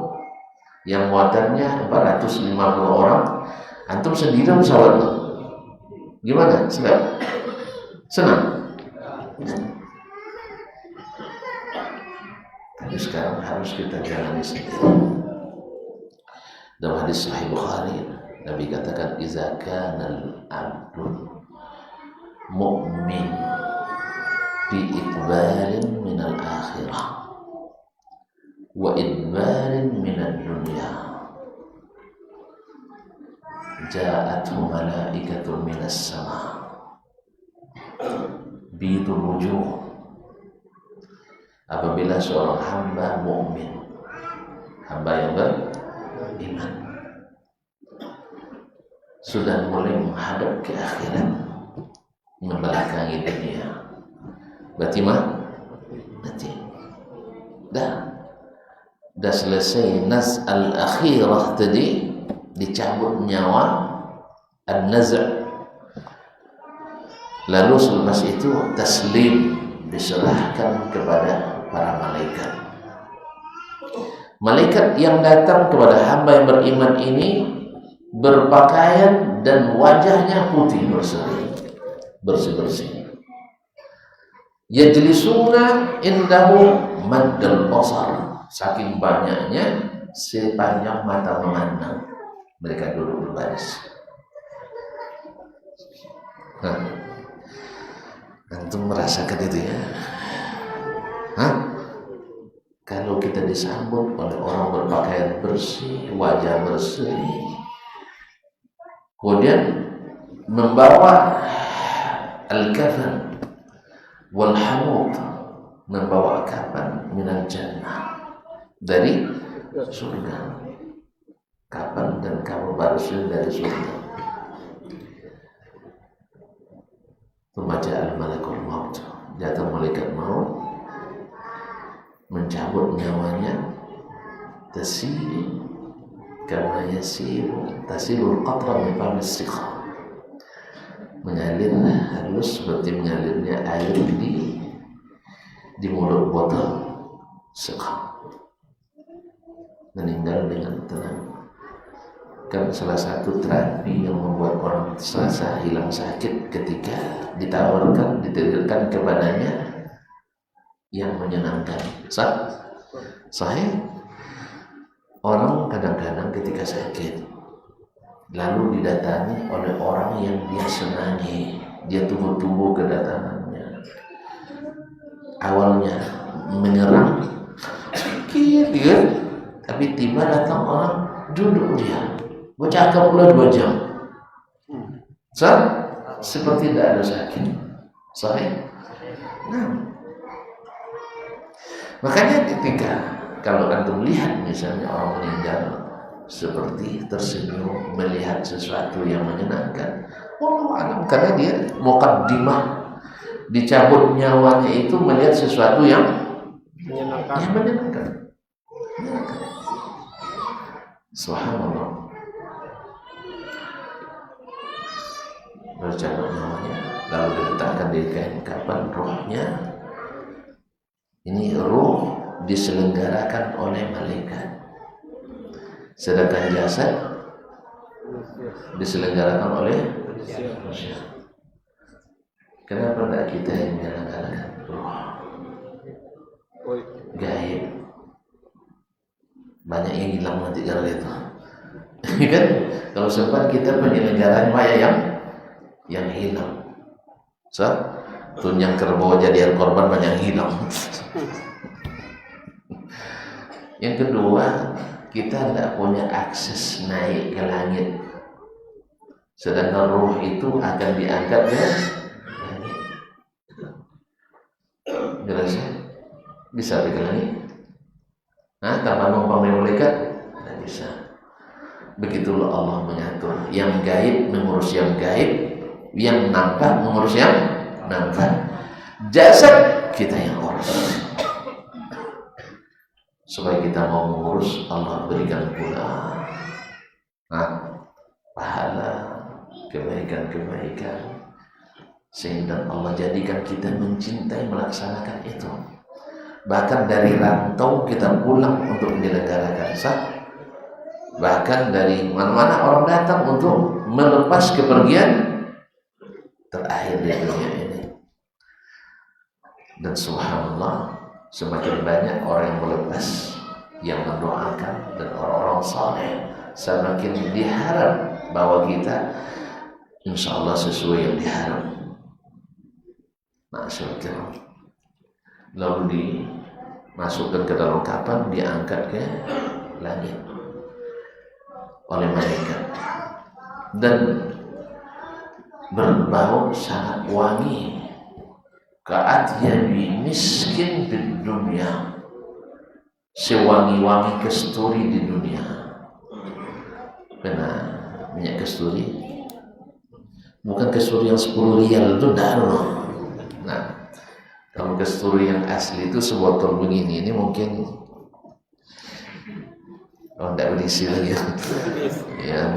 yang muatannya 450 orang, antum sendiri pesawat tuh, gimana? Senang? Tapi sekarang harus kita jalani sendiri. Dalam hadis Sahih Bukhari, Nabi katakan, "Iza kana al-'abdu mu'min bi iqbalin min al-akhirah wa idbarin min ad-dunya, ja'athu malaikatun minas sama bidul wujuh." Apabila seorang hamba mukmin, hamba yang beriman, sudah mulai menghadap ke akhirat, membelakangi dunia, berarti mati. Dah selesai naz al-akhirah tadi, dicabut nyawa, an-naz'. Lalu selepas itu taslim, diserahkan kepada para malaikat. Malaikat yang datang kepada hamba yang beriman ini berpakaian dan wajahnya putih bersih-bersih. Yajlisuna indahu maddal basar, saking banyaknya sepanjang mata memandang mereka duduk berbaris. Antum merasakan itu ya? Hah? Kalau kita disambut oleh orang berpakaian bersih, wajah bersih, kemudian membawa al-kafan wal hamud, membawa kapan minal jannah, dari surga. Kapan dan kamu barusan dari surga. Membaca al-malakul maut, datang malaikat maut mencabut nyawanya. Tasir kama tasirul qatra min famis siqa, mengalir halus seperti mengalirnya air di mulut botol siqa, meninggal dengan tenang. Kan salah satu terapi yang membuat orang serasa hilang sakit ketika ditawarkan kepadanya yang menyenangkan. Sahih. Orang kadang-kadang ketika sakit lalu didatangi oleh orang yang dia senangi, dia tunggu-tunggu kedatangannya. Awalnya menyerang, gitu, tapi tiba datang orang, duduk dia, bercakap pula 2 jam. Seperti tidak ada sakit. Sahih. Nah, makanya ketika kalau antum lihat misalnya orang meninggal seperti tersenyum melihat sesuatu yang menyenangkan, wallahu alam, karena dia muqaddimah dicabut nyawanya itu melihat sesuatu yang menyenangkan. Subhanallah. Bercabut nyawanya lalu diletakkan di kain kapan rohnya. Ini roh diselenggarakan oleh malaikat, sedangkan jasad diselenggarakan oleh manusia. Kenapa tidak kita yang menyelenggarakan roh? Gaib. Banyak yang hilang nanti kalau itu. Kan? Kalau sempat kita penyelenggaraan banyak yang hilang. Tun yang kerbau jadi korban banyak yang hilang. Yang kedua, kita tidak punya akses naik ke langit, sedangkan ruh itu akan diangkat ke langit. Jelas ya? Bisa ke langit? Tanpa numpang malaikat? Tidak bisa. Begitulah Allah mengatur. Yang gaib mengurus yang gaib, yang nampak mengurus yang nampak. Jasad kita yang urus. Supaya kita mau mengurus, Allah berikan pula pahala, kebaikan-kebaikan, sehingga Allah jadikan kita mencintai melaksanakan itu. Bahkan dari rantau kita pulang untuk menyelenggarakan bahkan dari mana-mana orang datang untuk melepas kepergian terakhir di dunia ini. Dan subhanallah, semakin banyak orang yang melepas, yang mendoakan, dan orang-orang saleh, semakin diharap bahwa kita insya Allah sesuai yang diharap. Masyaallah. Lalu dimasukkan ke dalam kapan, diangkat ke langit oleh malaikat dan berbau sangat wangi. Ka'atyabi miskin di dunia, sewangi-wangi kasturi di dunia. Benar, minyak kasturi bukan kasturi yang 10 rial itu darah. Nah, kalau kasturi yang asli itu sebotol begini, ini mungkin tidak berisi lagi ya,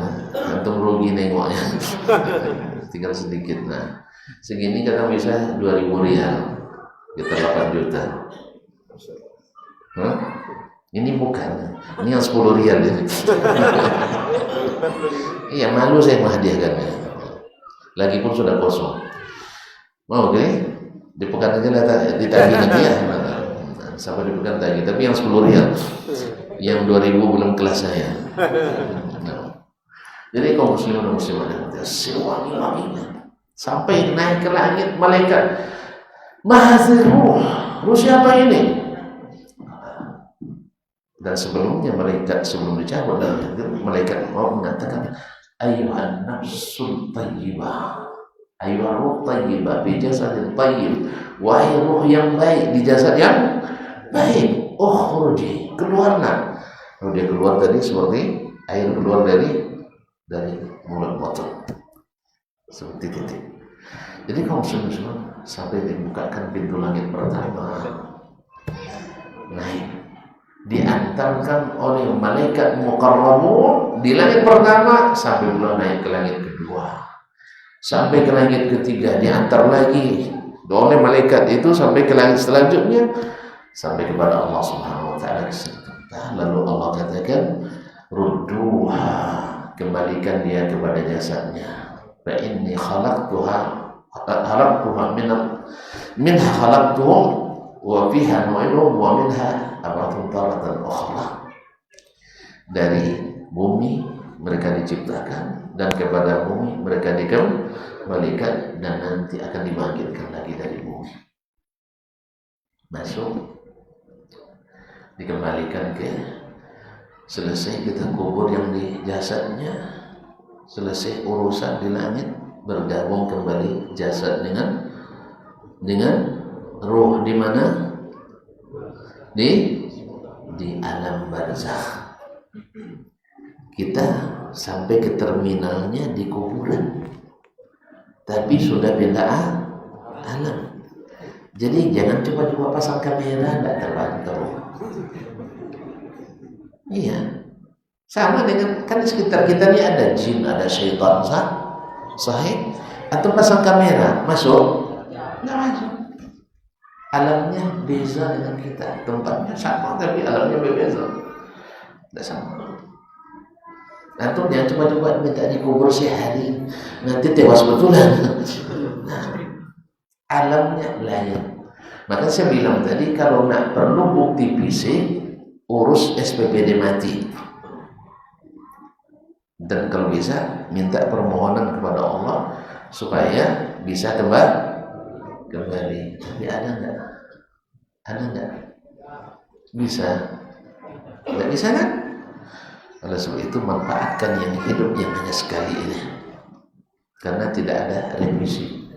antum rugi nengoknya. Tinggal sedikit. Nah, segini kadang bisa 2.000 rial, kita 8 juta. Ini bukan, ini yang 10 rial ini. Iya, malu saya menghadiahkannya. Lagipun sudah kosong. Mau oke? Dipekan aja lah, ditagih nanti ya. Sama dipekan tagih, tapi yang 10 rial. Yang 2.000 belum kelas saya. Jadi kaum muslimin dan muslimat, sewangi-wanginya sampai naik ke langit, malaikat Mahadzir ruh siapa ini? Dan sebelumnya malaikat sebelum dicabut dalam hadir, malaikat mau mengatakan ayyuhan nafsul thayyibah, ayyuhan ruh thayyibah bi jasadil thayyib, wahai ruh yang baik di jasad yang baik, ukhruji, keluarlah. Kalau dia keluar tadi seperti air keluar dari mulut botol seperti titik. Jadi kaum semua sampai dibukakan pintu langit pertama, naik, diantarkan oleh malaikat mukarramun di langit pertama sampai pula naik ke langit kedua, sampai ke langit ketiga, diantar lagi oleh malaikat itu sampai ke langit selanjutnya, sampai kepada Allah Subhanahu wa taala. Lalu Allah katakan rudduha, kembalikan dia kepada jasadnya. Fa inni khalaqtuha minha khalaqtuhum wa fiha nu'iduhum wa minha ab'athuhum taratan ukhra. Dari bumi mereka diciptakan dan kepada bumi mereka dikembalikan dan nanti akan dibangkitkan lagi dari bumi. Masuk, dikembalikan ke, selesai kita kubur yang di jasadnya, selesai urusan di langit, bergabung kembali jasad dengan ruh di mana? Di alam barzakh. Kita sampai ke terminalnya di kuburan, tapi sudah beda alam. Jadi jangan coba-coba pasang kamera, tidak terbantu. Iya, sama dengan kan di sekitar kita ini ada jin, ada syaitan, sahih. Atau pasang kamera, masuk? Nggak masuk. Alamnya beza dengan kita, tempatnya sama tapi alamnya berbeza, tidak sama. Atau jangan coba-coba minta dikubur sehari, nanti tewas betulan. Nah, alamnya lain. Maka saya bilang tadi kalau nak perlu bukti fisik, urus SPPD mati. Dan kalau bisa minta permohonan kepada Allah supaya bisa kembali. Tapi ada enggak? Ada enggak? Bisa. Enggak bisa kan? Oleh sebab itu manfaatkan yang hidup yang hanya sekali ini. Karena tidak ada revisi.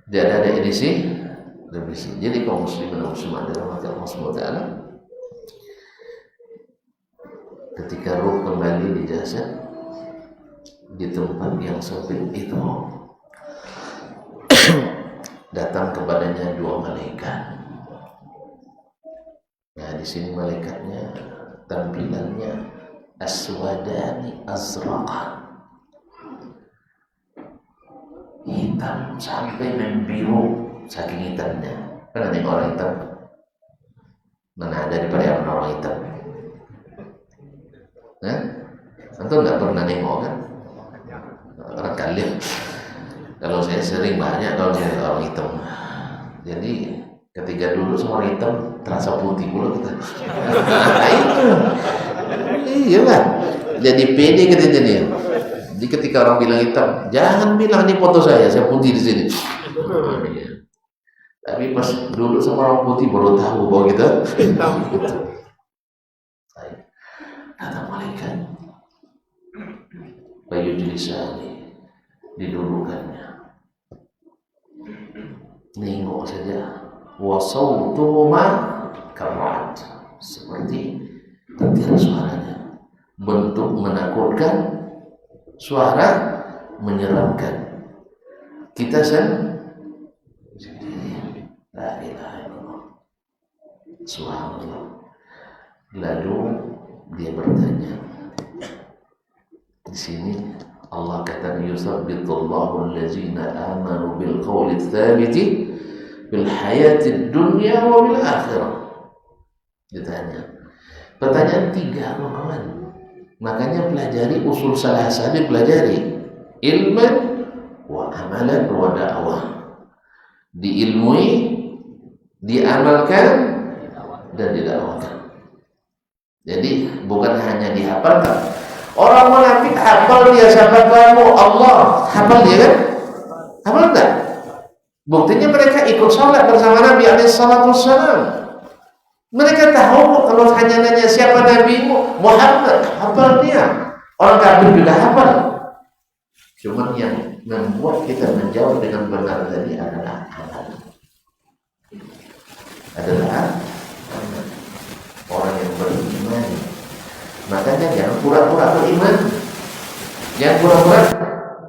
Tidak ada edisi revisi. Jadi kaum muslimin dan muslimat dirahmati Allah Subhanahu wa taala, ketika ruh kembali di jasad di tempat yang sempit itu, datang kepadanya dua malaikat. Nah, di sini malaikatnya tampilannya aswadani azraqan, hitam sampai membiru saking hitamnya. Pernah tengok orang hitam? Mana ada daripada orang hitam? Antum nggak pernah nengok kan? Orang kalian. Kalau saya sering banyak kalau lihat orang hitam. Jadi ketika dulu sama orang hitam terasa putih pula kita. Itu. Iya kan? Jadi pede kita jadi. Jadi ketika orang bilang hitam, jangan bilang ini foto saya putih di sini. Tapi pas dulu sama orang putih baru tahu bahwa kita hitam. Kata malaikat, bayu jelisani, didudukkannya, nengok saja, wasautuhuma karat, seperti petir suaranya, bentuk menakutkan, suara menyeramkan. Kita la ilaha illallah, subhanallah. Lalu dia bertanya, di sini Allah kata yusabbitullahu allazina amanu bil qawli tsabiti bil hayati dunya wa bil akhirah. Ditanya. Pertanyaan 3 kawan. Makanya pelajari usul salasa, pelajari ilman wa amalan wa da'wah. Diilmui, diamalkan dan didakwakan. Jadi bukan hanya dihafalkan. Orang munafik hafal dia siapa kamu? Allah. Hafal dia kan? Hafal enggak? Buktinya mereka ikut sholat bersama Nabi alaihissalam. Mereka tahu kalau hanya nanya siapa nabimu, Muhammad, hafal dia. Orang kafir juga hafal. Cuman yang membuat kita menjawab dengan benar tadi adalah amal. Orang yang beriman. Makanya jangan pura-pura beriman. Jangan pura-pura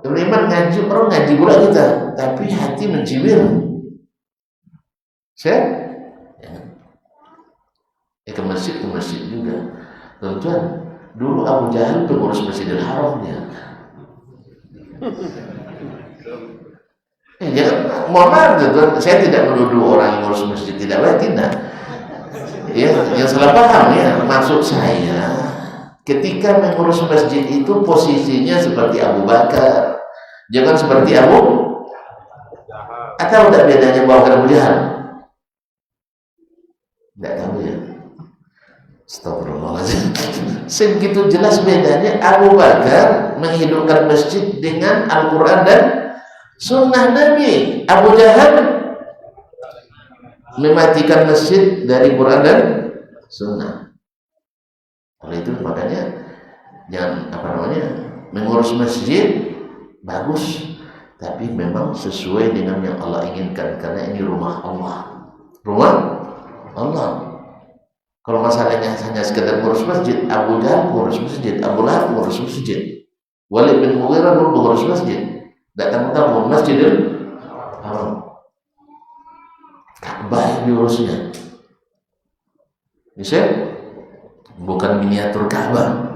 beriman, ngaji orang ngaji pula kita, tapi hati mencibir. Ke masjid juga. Tuan-tuan, dulu Abu Jahal pengurus Masjidil Haram dia. Mohon maaf tuan, saya tidak menuduh orang yang ngurus masjid tidak baik, tidak. Ya, yang salah paham ya. Maksud saya, ketika mengurus masjid itu posisinya seperti Abu Bakar, jangan seperti Abu. Atau tidak bedanya bawa Abu Jahal? Tidak tahu ya. Astagfirullahaladzim. Segitu jelas bedanya Abu Bakar menghidupkan masjid dengan Al-Quran dan Sunnah Nabi. Abu Jahal mematikan masjid dari Quran dan Sunnah. Oleh itu makanya jangan mengurus masjid bagus, tapi memang sesuai dengan yang Allah inginkan, karena ini rumah Allah. Rumah Allah. Kalau masalahnya hanya sekedar ngurus masjid, Abu Jahal ngurus masjid, Abu Lahab ngurus masjid, Walid bin Mughirah ngurus masjid, datang-datang Masjidil Haram, Ka'bah diurusnya. Bisa? Bukan miniatur Ka'bah,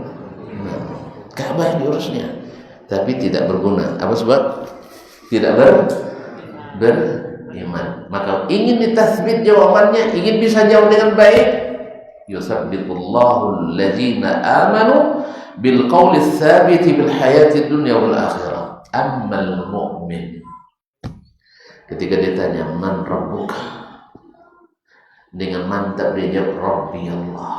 Ka'bah diurusnya, tapi tidak berguna. Apa sebab? Tidak beriman. Maka ingin ditasbit jawabannya, ingin bisa jawab dengan baik, yusabbitullahu alladzina amanu bil qawli tsabiti bil hayati dunya wal akhirah. Ammal mu'min, ketika ditanya man rabbuka, dengan mantap dia jawab Rabbi Allah.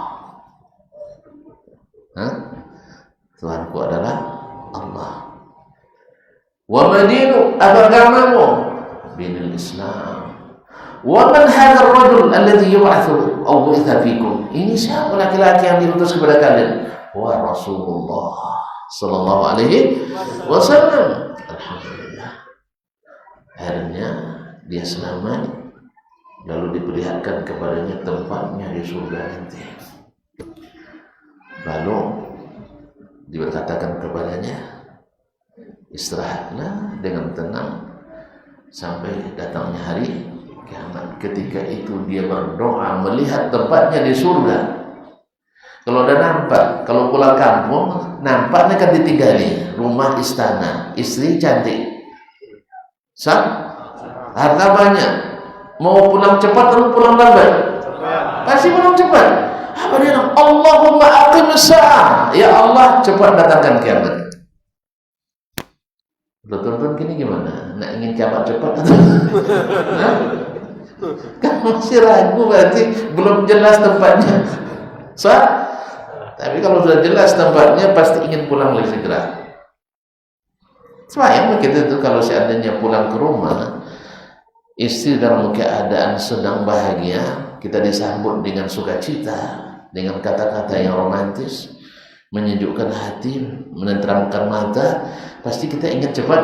Tuhanku adalah Allah. Wa madinu, agamamu, binil Islam. Wa man hadzal rajul alladhi yub'atsu aw bu'itha fikum. Ini siapa laki-laki yang diutus kepada kalian? Wa Rasulullah sallallahu alaihi wasallam. Alhamdulillah. Akhirnya dia selamat, lalu diperlihatkan kepadanya tempatnya di surga nanti. Lalu dikatakan kepadanya, istirahatlah dengan tenang sampai datangnya hari kiamat. Ketika itu dia berdoa melihat tempatnya di surga. Kalau udah nampak, kalau pulang kampung nampaknya kan ditinggali rumah istana, istri cantik, harta banyak. Mau pulang cepat atau pulang lambat? Pasti pulang cepat. Apa dia bilang? Allahumma aqimis sa'ah, ya Allah cepat datangkan kiamat. Tonton gini gimana? Nak ingin kiamat cepat atau? Kan masih ragu, berarti belum jelas tempatnya. Tapi kalau sudah jelas tempatnya pasti ingin pulang lebih segera. Sayang begitu itu kalau seandainya pulang ke rumah, istri dalam keadaan sedang bahagia, kita disambut dengan sukacita, dengan kata-kata yang romantis, menyejukkan hati, menenteramkan mata, pasti kita ingin cepat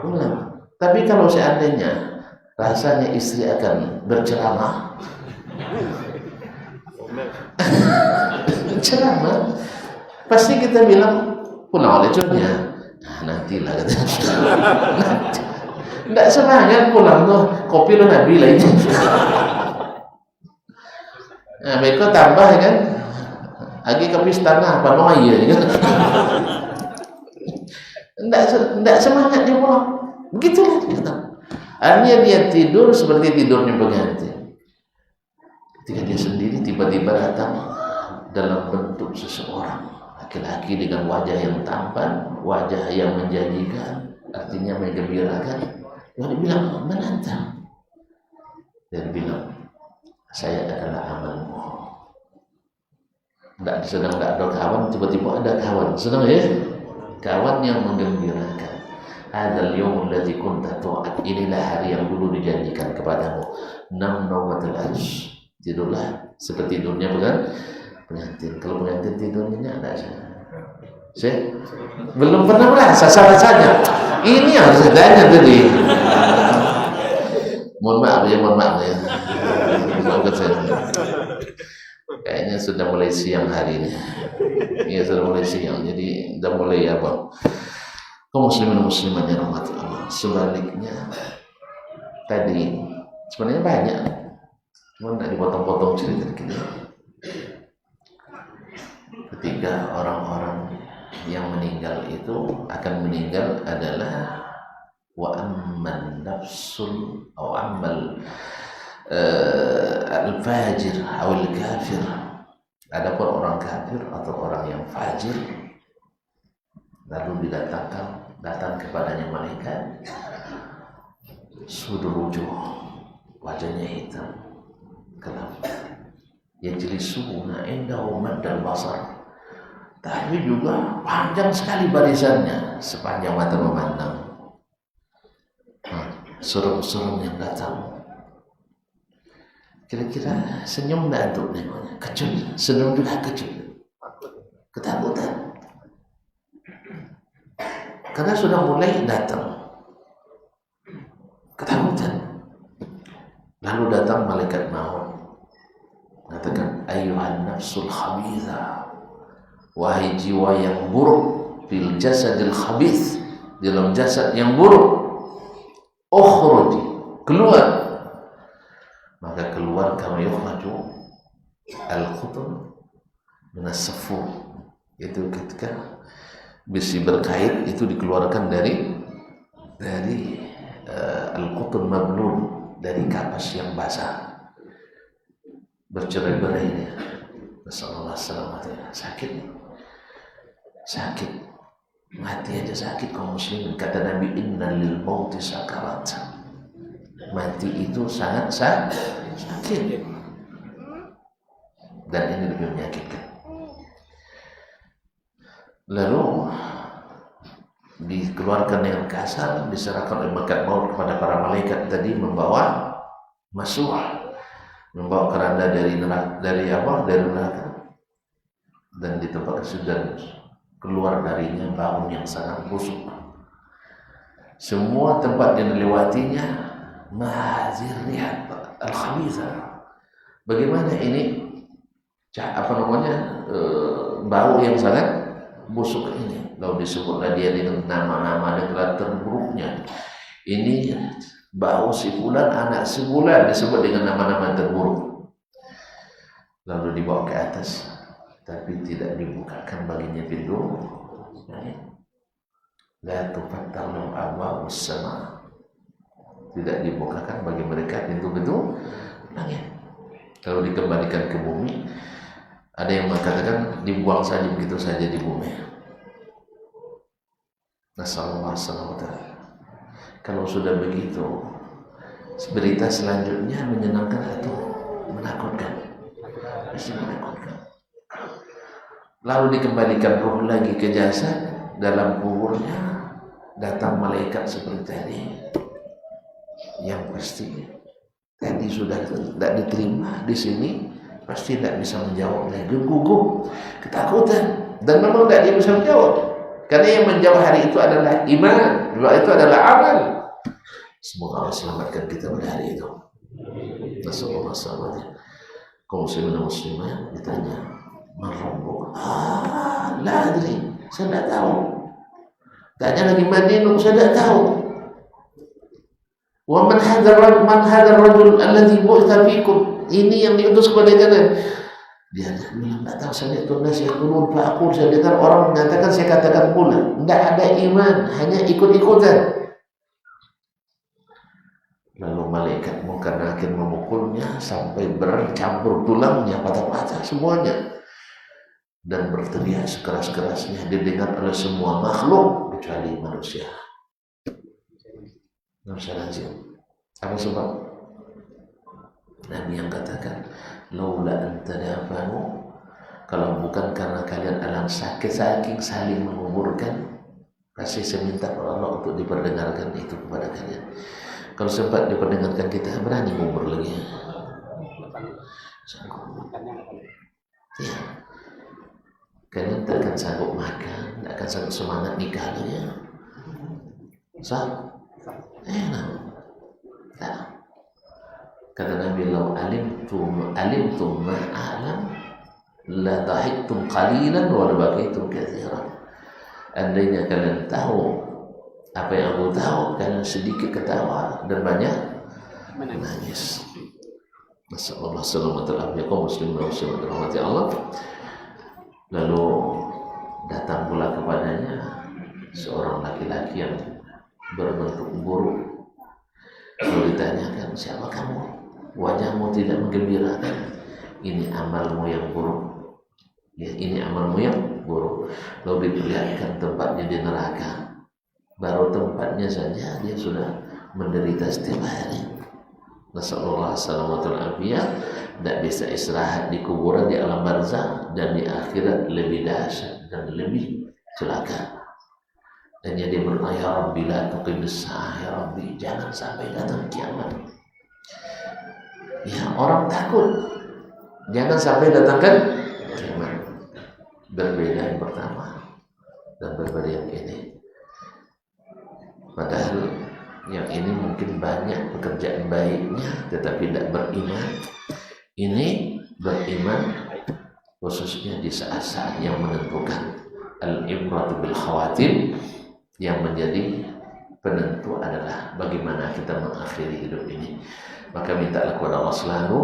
pulang. Tapi kalau seandainya rasanya istri akan berceramah, pasti kita bilang pulang oleh connya. Nantilah katanya. Nggak semangat pulang tuh, kopi lo nabi lagi. Nah, mereka tambah kan, lagi ke istana apa no iya kan? Nggak semangat dia pulang. Begitulah dia. Artinya dia tidur seperti tidurnya pengganti. Ketika dia sendiri tiba-tiba datang dalam bentuk seseorang, laki-laki dengan wajah yang tampan, wajah yang menjanjikan, artinya menggembirakan. Lalu bilang menantang. Dia bilang, saya adalah amalmu. Sedang tidak ada kawan, tiba-tiba ada kawan. Senang ya? Kawan yang menggembirakan. hadzal yaumul ladzi kunta tu'ad, inilah hari yang dulu dijanjikan kepadamu. Nam naumatul ajs, tidurlah seperti tidurnya pengantin. Kalau pengantin tidurnya enggak saya belum pernah merasa rasanya. Ini harus ditanya tadi. Mohon maaf ya. Maafkan saya. Kayaknya sudah mulai siang hari ini. Iya, sudah mulai siang. Jadi sudah mulai apa? Kaum muslimin dan muslimat yang rahmat Allah. Sebaliknya tadi sebenarnya banyak, cuma tidak dipotong-potong cerita kita. Ketika orang-orang yang meninggal itu akan meninggal adalah wa amman nafsul atau amal al-fajir atau al-kafir. Adapun orang kafir atau orang yang fajir, lalu datang kepadanya malaikat, sudul wujuh, wajahnya hitam kelam, yajlisuna indahu maddal basar, tapi juga panjang sekali barisannya sepanjang mata memandang. Serem-serem yang datang. Kira-kira senyum enggak untuk nengoknya? Kecut, senyum juga kecut, ketakutan. Karena sudah mulai datang ketakutan. Lalu datang malaikat maut, mengatakan ayyuhan nafsul khabitha, wahai jiwa yang buruk, fil jasadil khabith, dalam jasad yang buruk, ukhruji, keluar. Maka keluar kama yukhraju al-khutun minas safur, itu ketika besi berkait itu dikeluarkan dari al-qutun mablul, dari kapas yang basah, bercerai-berai ini. Nasallallahu alaihi sakit, mati aja sakit kaum muslimin. Kata Nabi, inna lil mauti sakarat, mati itu sangat sakit, dan ini lebih menyakitkan. Lalu dikeluarkan dengan kasar, diserahkan oleh malaikat maut kepada para malaikat tadi, membawa masuah, membawa keranda dari neraka, dan di tempat sudah keluar darinya bau yang sangat busuk. Semua tempat yang dilewatinya mahazir rihat al-khabitha. Bagaimana ini bau yang sangat busuk ini. Lalu disebutlah dia dengan nama-nama dan gelar terburuknya. Ini bau si fulan, anak si fulan, disebut dengan nama-nama terburuk. Lalu dibawa ke atas, tapi tidak dibukakan baginya pintu. La tufattahu lahum abwabus sama, tidak dibukakan bagi mereka pintu-pintu langit. Kalau dikembalikan ke bumi, ada yang mengatakan dibuang saja begitu saja di bumi. Nasallallahu alaihi wasallam. Kalau sudah begitu, berita selanjutnya menyenangkan atau menakutkan? Pasti menakutkan. Lalu dikembalikan ruh lagi ke jasad, dalam kuburnya datang malaikat seperti tadi. Yang pasti tadi sudah tidak diterima, di sini pasti tidak bisa menjawab lagi, gugup, ketakutan, dan memang tidak dia bisa menjawab, karena yang menjawab hari itu adalah iman, doa itu adalah amal. Semoga Allah selamatkan kita pada hari itu. Nasallallahu alaihi wasallam. Kaum muslimin dan muslimat ditanya, man rabbuk? La adri, saya tidak tahu. Tanya lagi, man dinuk? Saya tidak tahu. Wa man hadzal rajul alladzi bu'itha fikum, ini yang diutus kepada kalian. Dia bilang, tidak tahu. Saya lihat tunas yang turun Pak, saya dengar orang mengatakan, saya katakan pula, tidak ada iman, hanya ikut-ikutan. Lalu malaikat munkar nakir memukulnya sampai bercampur tulangnya, patah-patah semuanya, dan berteriak sekeras-kerasnya, didengar oleh semua makhluk kecuali manusia. Lazim. Apa sebab? Nabi yang katakan, laula antadafanu, kalau bukan karena kalian alam sakit saking saling menguburkan, Kasih saya minta kepada Allah untuk diperdengarkan itu kepada kalian. Kalau sempat diperdengarkan kita berani ngumur lagi. Sanggup. Ya. Kalian tak akan sanggup makan, tak akan sanggup semangat nikah lagi. Sah? Enak. Tak. Kata Nabi, "Lau alimtum ma a'lam la dhahiktum qalilan wa la bakaitum katsiran." Andainya kalian tahu apa yang aku tahu, kalian sedikit ketawa dan banyak menangis. Nasallallahu alaihi wasallam kaum muslimin wa muslimat rahmati Allah. Lalu datang pula kepadanya seorang laki-laki yang berbentuk buruk. Lalu ditanyakan, "Siapa kamu? Wajahmu tidak menggembirakan. Ini amalmu yang buruk." Ya, ini amalmu yang buruk. Lalu diperlihatkan tempatnya di neraka. Baru tempatnya saja dia sudah menderita setiap hari. Nasallallahu alaihi wasallam tidak bisa istirahat di kuburan, di alam barzakh, dan di akhirat lebih dahsyat dan lebih celaka. Dan dia berdoa, "Ya Rabbi la tuqimis sa'ah, ya Rabbi jangan sampai datang kiamat." Ya, orang takut jangan sampai datangkan kiamat. Berbeda yang pertama dan berbeda yang ini. Padahal yang ini mungkin banyak pekerjaan baiknya tetapi tidak beriman. Ini beriman khususnya di saat-saat yang menentukan. Al-ibratu bil khawatim, yang menjadi penentu adalah bagaimana kita mengakhiri hidup ini. Maka mintalah kepada Allah selalu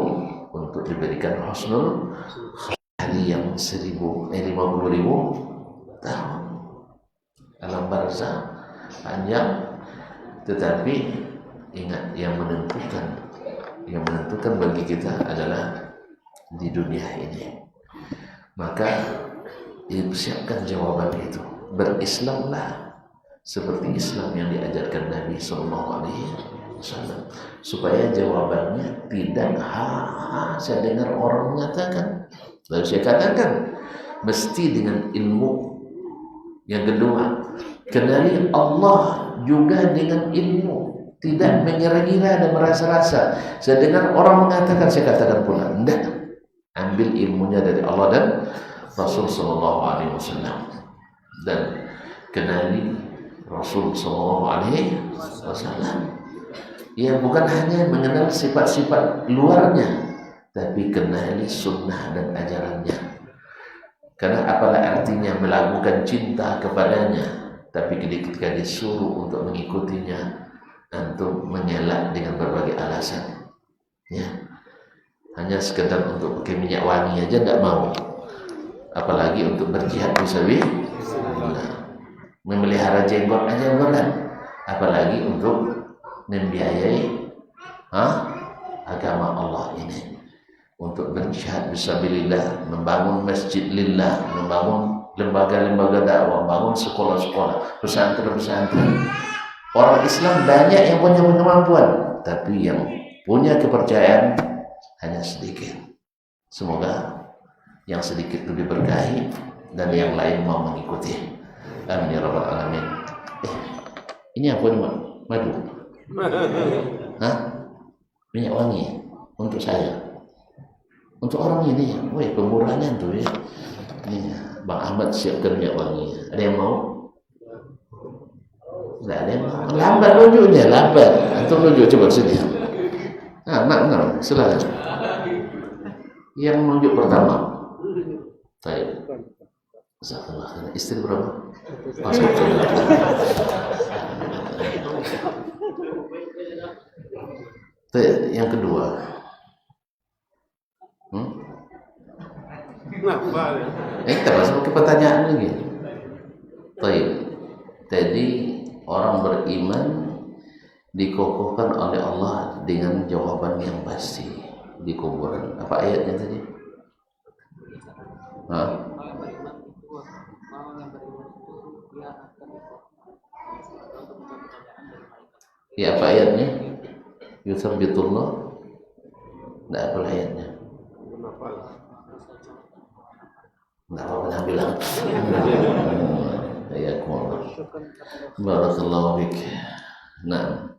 untuk diberikan husnul hari yang 50.000 tahun. Alam barzakh panjang, tetapi ingat yang menentukan bagi kita adalah di dunia ini. Maka siapkan jawaban itu. Berislamlah seperti Islam yang diajarkan Nabi SAW, supaya jawabannya tidak saya dengar orang mengatakan. Lalu saya katakan mesti dengan ilmu. Yang kedua, kenali Allah juga dengan ilmu, tidak mengira-ngira dan merasa-rasa. Saya dengar orang mengatakan, saya katakan pula tidak. Ambil ilmunya dari Allah dan Rasul Sallallahu Alaihi Wasallam, dan kenali Rasul Sallallahu Alaihi Wasallam. Ya, bukan hanya mengenal sifat-sifat luarnya, tapi kenali sunnah dan ajarannya. Karena apalah artinya melakukan cinta kepadanya, tapi ketika disuruh untuk mengikutinya, antum mengelak dengan berbagai alasan. Ya, hanya sekedar untuk pakai minyak wangi aja tidak mau, apalagi untuk berjihad fisabilillah. Memelihara jenggot aja berat, apalagi untuk membiayai agama Allah ini. Untuk berjihad fisabilillah, membangun masjid lillah, membangun lembaga-lembaga dakwah, membangun sekolah-sekolah, pesantren-pesantren. Orang Islam banyak yang punya kemampuan, tapi yang punya kepercayaan hanya sedikit. Semoga yang sedikit itu diberkahi dan yang lain mau mengikuti. Amin ya rabbal alamin. Ini apa nih, madu? Hah? Minyak wangi untuk saya. Untuk orang ini, woi pemurahnya tuh ya. Ini Bang Ahmad siapkan minyak wangi. Ada yang mau? Tidak ada yang mau. Lambat nunjuknya, lambat. Antum nunjuk coba sini. Nah, silakan. Yang nunjuk pertama. Baik. Jazakallah. Istri berapa? Yang kedua. Kita masuk ke pertanyaan lagi. Baik. Jadi orang beriman dikokohkan oleh Allah dengan jawaban yang pasti di kuburan. Apa ayatnya tadi? Ya, apa ayatnya? Yutsabbitullah. Tidak apa ayatnya? Nggak apa-apa bilang. Hayakumullah. Barakallahu fiik. Nah.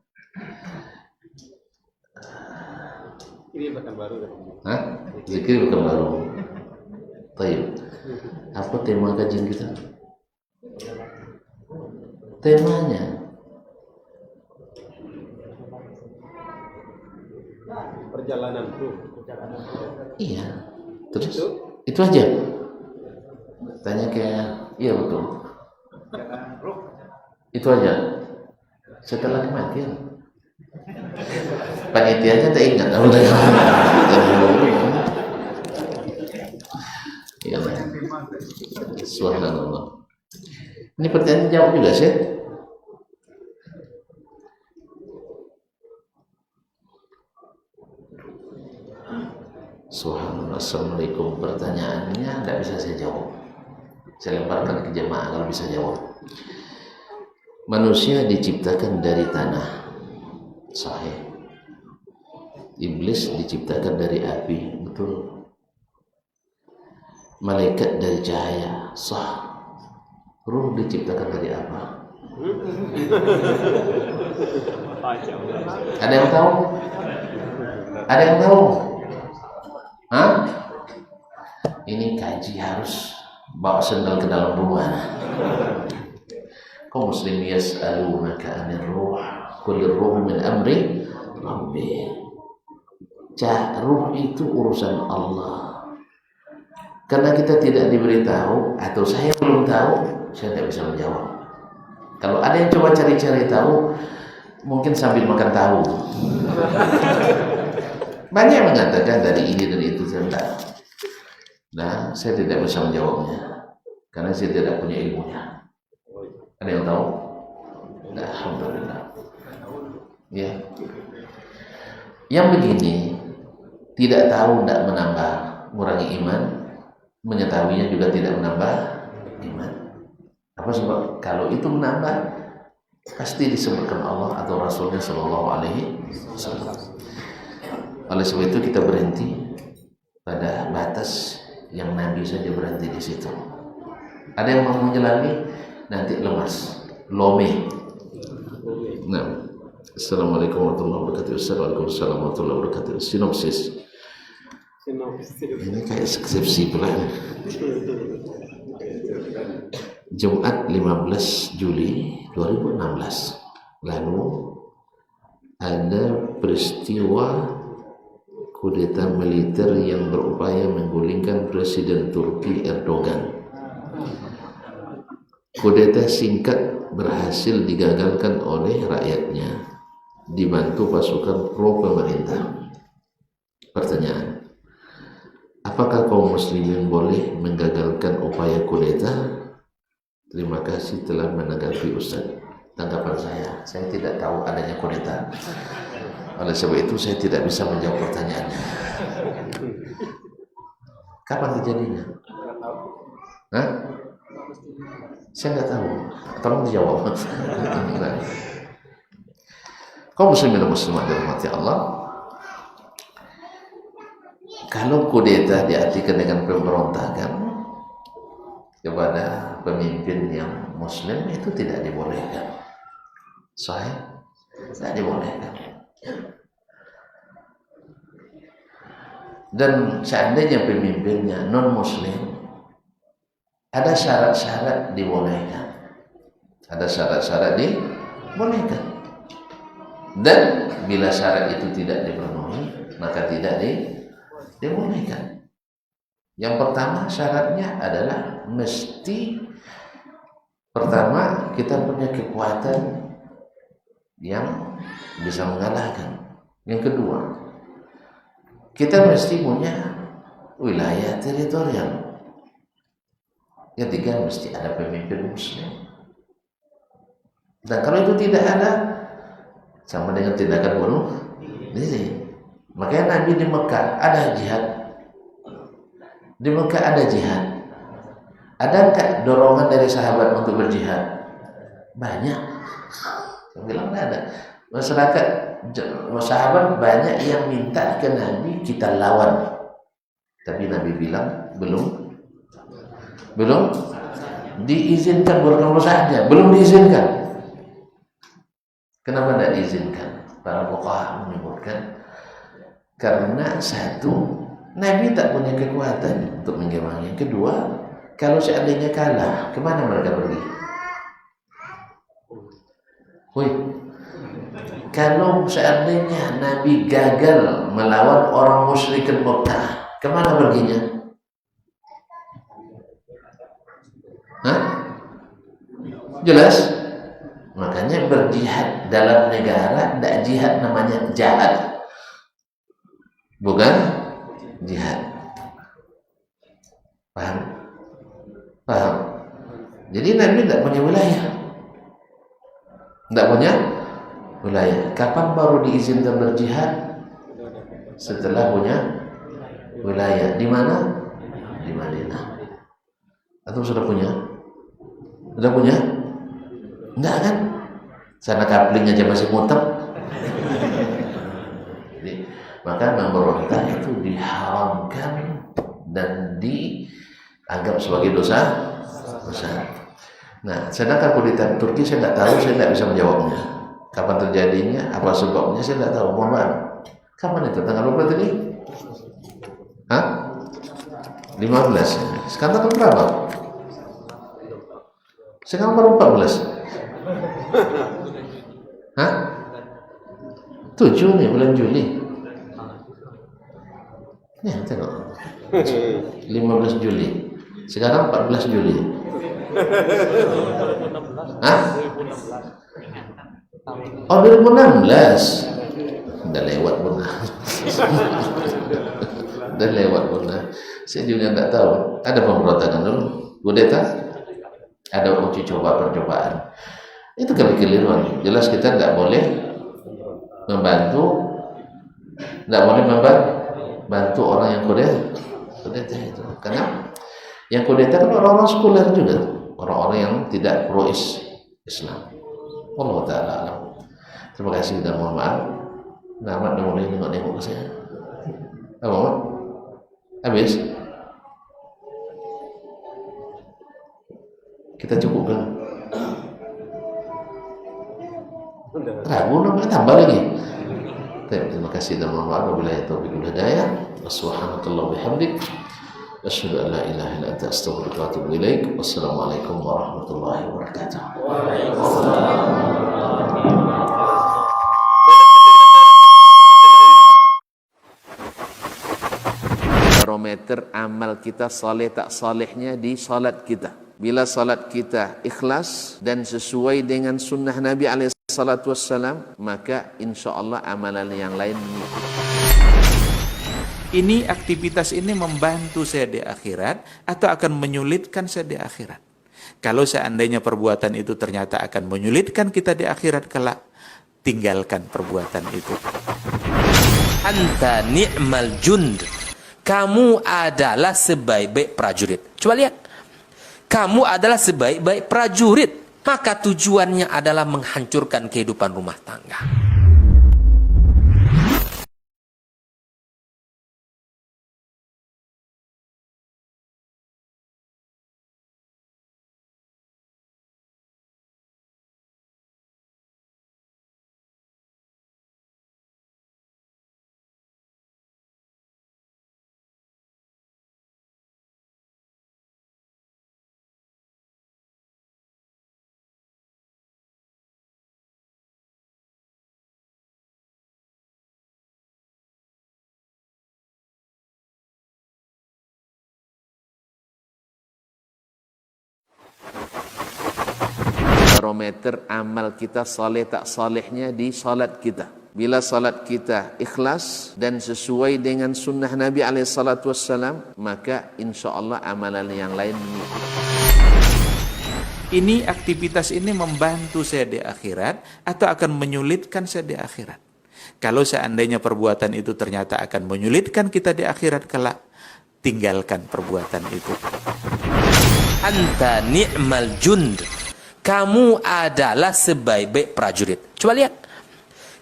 Ini bahkan baru. Hah? Zikir bukan baru. Baik. Apa tema kajian kita? Temanya Perjalananku. iya. Terus itu aja. Tanya kayak iya betul. Itu aja. Setelah kematian. Panitianya tak ingat. Ya, subhanallah. Ini pertanyaan jawab juga sih. Subhanallah. Assalamualaikum. Pertanyaannya tidak bisa saya jawab. Saya lemparkan ke jemaah kalau bisa jawab. Manusia diciptakan dari tanah. Sahih. Iblis diciptakan dari api. Betul. Malaikat dari cahaya. Sah. Ruh diciptakan dari apa? Ada yang tahu? Ada yang tahu? Hah? Ini kaji harus bawa sendal ke dalam rumah. Kaum muslim yas'alunaka 'anil ruh, qul ruh min amri rabbi. Ruh itu urusan Allah. Karena kita tidak diberitahu atau saya belum tahu, saya tidak bisa menjawab. Kalau ada yang coba cari-cari tahu, mungkin sambil makan tahu. Banyak yang mengatakan dari ini dan itu, saya tidak. Nah, saya tidak bisa menjawabnya karena saya tidak punya ilmunya. Ada yang tahu? Nah, alhamdulillah. Ya. Yang begini tidak tahu tidak menambah mengurangi iman, mengetahuinya juga tidak menambah iman. Apa sebab? Kalau itu menambah, pasti disebutkan Allah atau Rasulnya Shallallahu Alaihi Wasallam. Oleh sebab itu kita berhenti pada batas yang Nabi saja berhenti di situ. Ada yang mau menyelangi, nanti lemas, lome. Nah, Assalamualaikum warahmatullahi wabarakatuh. Assalamualaikum warahmatullahi wabarakatuh. Sinopsis. Ini kayak skripsi pula. Jumat 15 Juli 2016. Lalu ada peristiwa kudeta militer yang berupaya menggulingkan Presiden Turki Erdogan. Kudeta singkat berhasil digagalkan oleh rakyatnya, dibantu pasukan pro pemerintah. Pertanyaan, apakah kaum muslimin boleh menggagalkan upaya kudeta? Terima kasih telah menanggapi Ustaz. Tanggapan saya tidak tahu adanya kudeta. Oleh sebab itu saya tidak bisa menjawab pertanyaannya. Kapan terjadinya? Hah? Saya nggak tahu. Tolong dijawab. Nah. Kaum muslimin dan muslimat dirahmati Allah. Kalau kudeta diartikan dengan pemberontakan kepada pemimpin yang muslim, itu tidak dibolehkan. Sahih? Tidak dibolehkan. Dan seandainya pemimpinnya non muslim, ada syarat-syarat dibolehkan. Ada syarat-syarat dibolehkan. Dan bila syarat itu tidak dipenuhi, maka tidak dibolehkan. Yang pertama syaratnya adalah mesti pertama kita punya kekuatan yang bisa mengalahkan. Yang kedua, kita mesti punya wilayah teritorial. Yang ketiga, mesti ada pemimpin muslim. Dan kalau itu tidak ada, sama dengan tindakan bunuh diri. Makanya Nabi di Mekah ada jihad. Di Mekah ada jihad. Adakah dorongan dari sahabat untuk berjihad? Banyak. Saya bilang tidak ada. Masyarakat, sahabat banyak yang minta ke Nabi kita lawan. Tapi Nabi bilang belum diizinkan berkampus saja, belum diizinkan. Kenapa tidak diizinkan? Para fuqaha menyebutkan karena satu, Nabi tak punya kekuatan untuk menggemangnya. Kedua, kalau seandainya kalah, kemana mereka pergi? Kalau seandainya Nabi gagal melawan orang musyrikin Mekah, kemana perginya? Jelas? Makanya berjihad dalam negara, tidak jihad namanya jihad, bukan jihad. Paham? Paham? Jadi Nabi tidak punya wilayah. Tidak punya wilayah. Kapan baru diizinkan berjihad? Setelah punya wilayah. Di mana? Di Madinah. Atau sudah punya? Sudah punya? Enggak kan? Sana kapling aja masih muter. Jadi, maka memberontak itu diharamkan dan dianggap sebagai dosa besar. Nah, sedangkan kudeta Turki saya tidak tahu, saya tidak bisa menjawabnya. Kapan terjadinya, apa sebabnya saya tidak tahu. Mohon maaf. Kapan itu? Tanggal berapa tadi? 15. Sekarang tanggal berapa? Sekarang baru 14. 7 nih bulan Juli. Ya, tengok. 15 Juli. Sekarang 14 Juli. 2016. Udah lewat benar. Udah lewat benar. Saya juga tidak tahu. Ada pemberontakan dulu. Kudeta. Ada uji coba percobaan. Itu kekeliruan. Jelas kita tidak boleh membantu, tidak boleh membantu orang yang kudeta itu. Karena yang kudeta kan orang-orang sekuler juga, orang-orang yang tidak pro Islam. Allah Ta'ala alam. Terima kasih dan mohon maaf. Nama udah mulai nengok-nengok ke saya. Apa Mat? Habis? Kita cukupkan. Ragu namanya tambah lagi. Terima kasih dan mohon maaf. Wabillahi taufiq wal hidayah. Subhanakallah bihamdik. Asyhadu an la ilaha illa anta astaghfiruka wa atubu ilaik. Wassalamualaikum warahmatullahi wabarakatuh. Barometer amal kita saleh tak salehnya di salat kita. Bila salat kita ikhlas dan sesuai dengan sunnah Nabi SAW, maka insya Allah amalan yang lain mengikuti. Ini aktivitas ini membantu saya di akhirat atau akan menyulitkan saya di akhirat. Kalau seandainya perbuatan itu ternyata akan menyulitkan kita di akhirat kelak, tinggalkan perbuatan itu. Anta ni'mal jund. Kamu adalah sebaik-baik prajurit. Coba lihat. Kamu adalah sebaik-baik prajurit. Maka tujuannya adalah menghancurkan kehidupan rumah tangga. Barometer amal kita saleh tak salehnya di salat kita. Bila salat kita ikhlas dan sesuai dengan sunnah Nabi SAW, maka insya Allah amalan yang lain mengikuti. Ini aktivitas ini membantu saya di akhirat atau akan menyulitkan saya di akhirat. Kalau seandainya perbuatan itu ternyata akan menyulitkan kita di akhirat kelak, tinggalkan perbuatan itu. Anta ni'mal jund. Kamu adalah sebaik-baik prajurit. Coba lihat.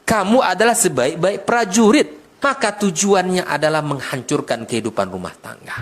Kamu adalah sebaik-baik prajurit. Maka tujuannya adalah menghancurkan kehidupan rumah tangga.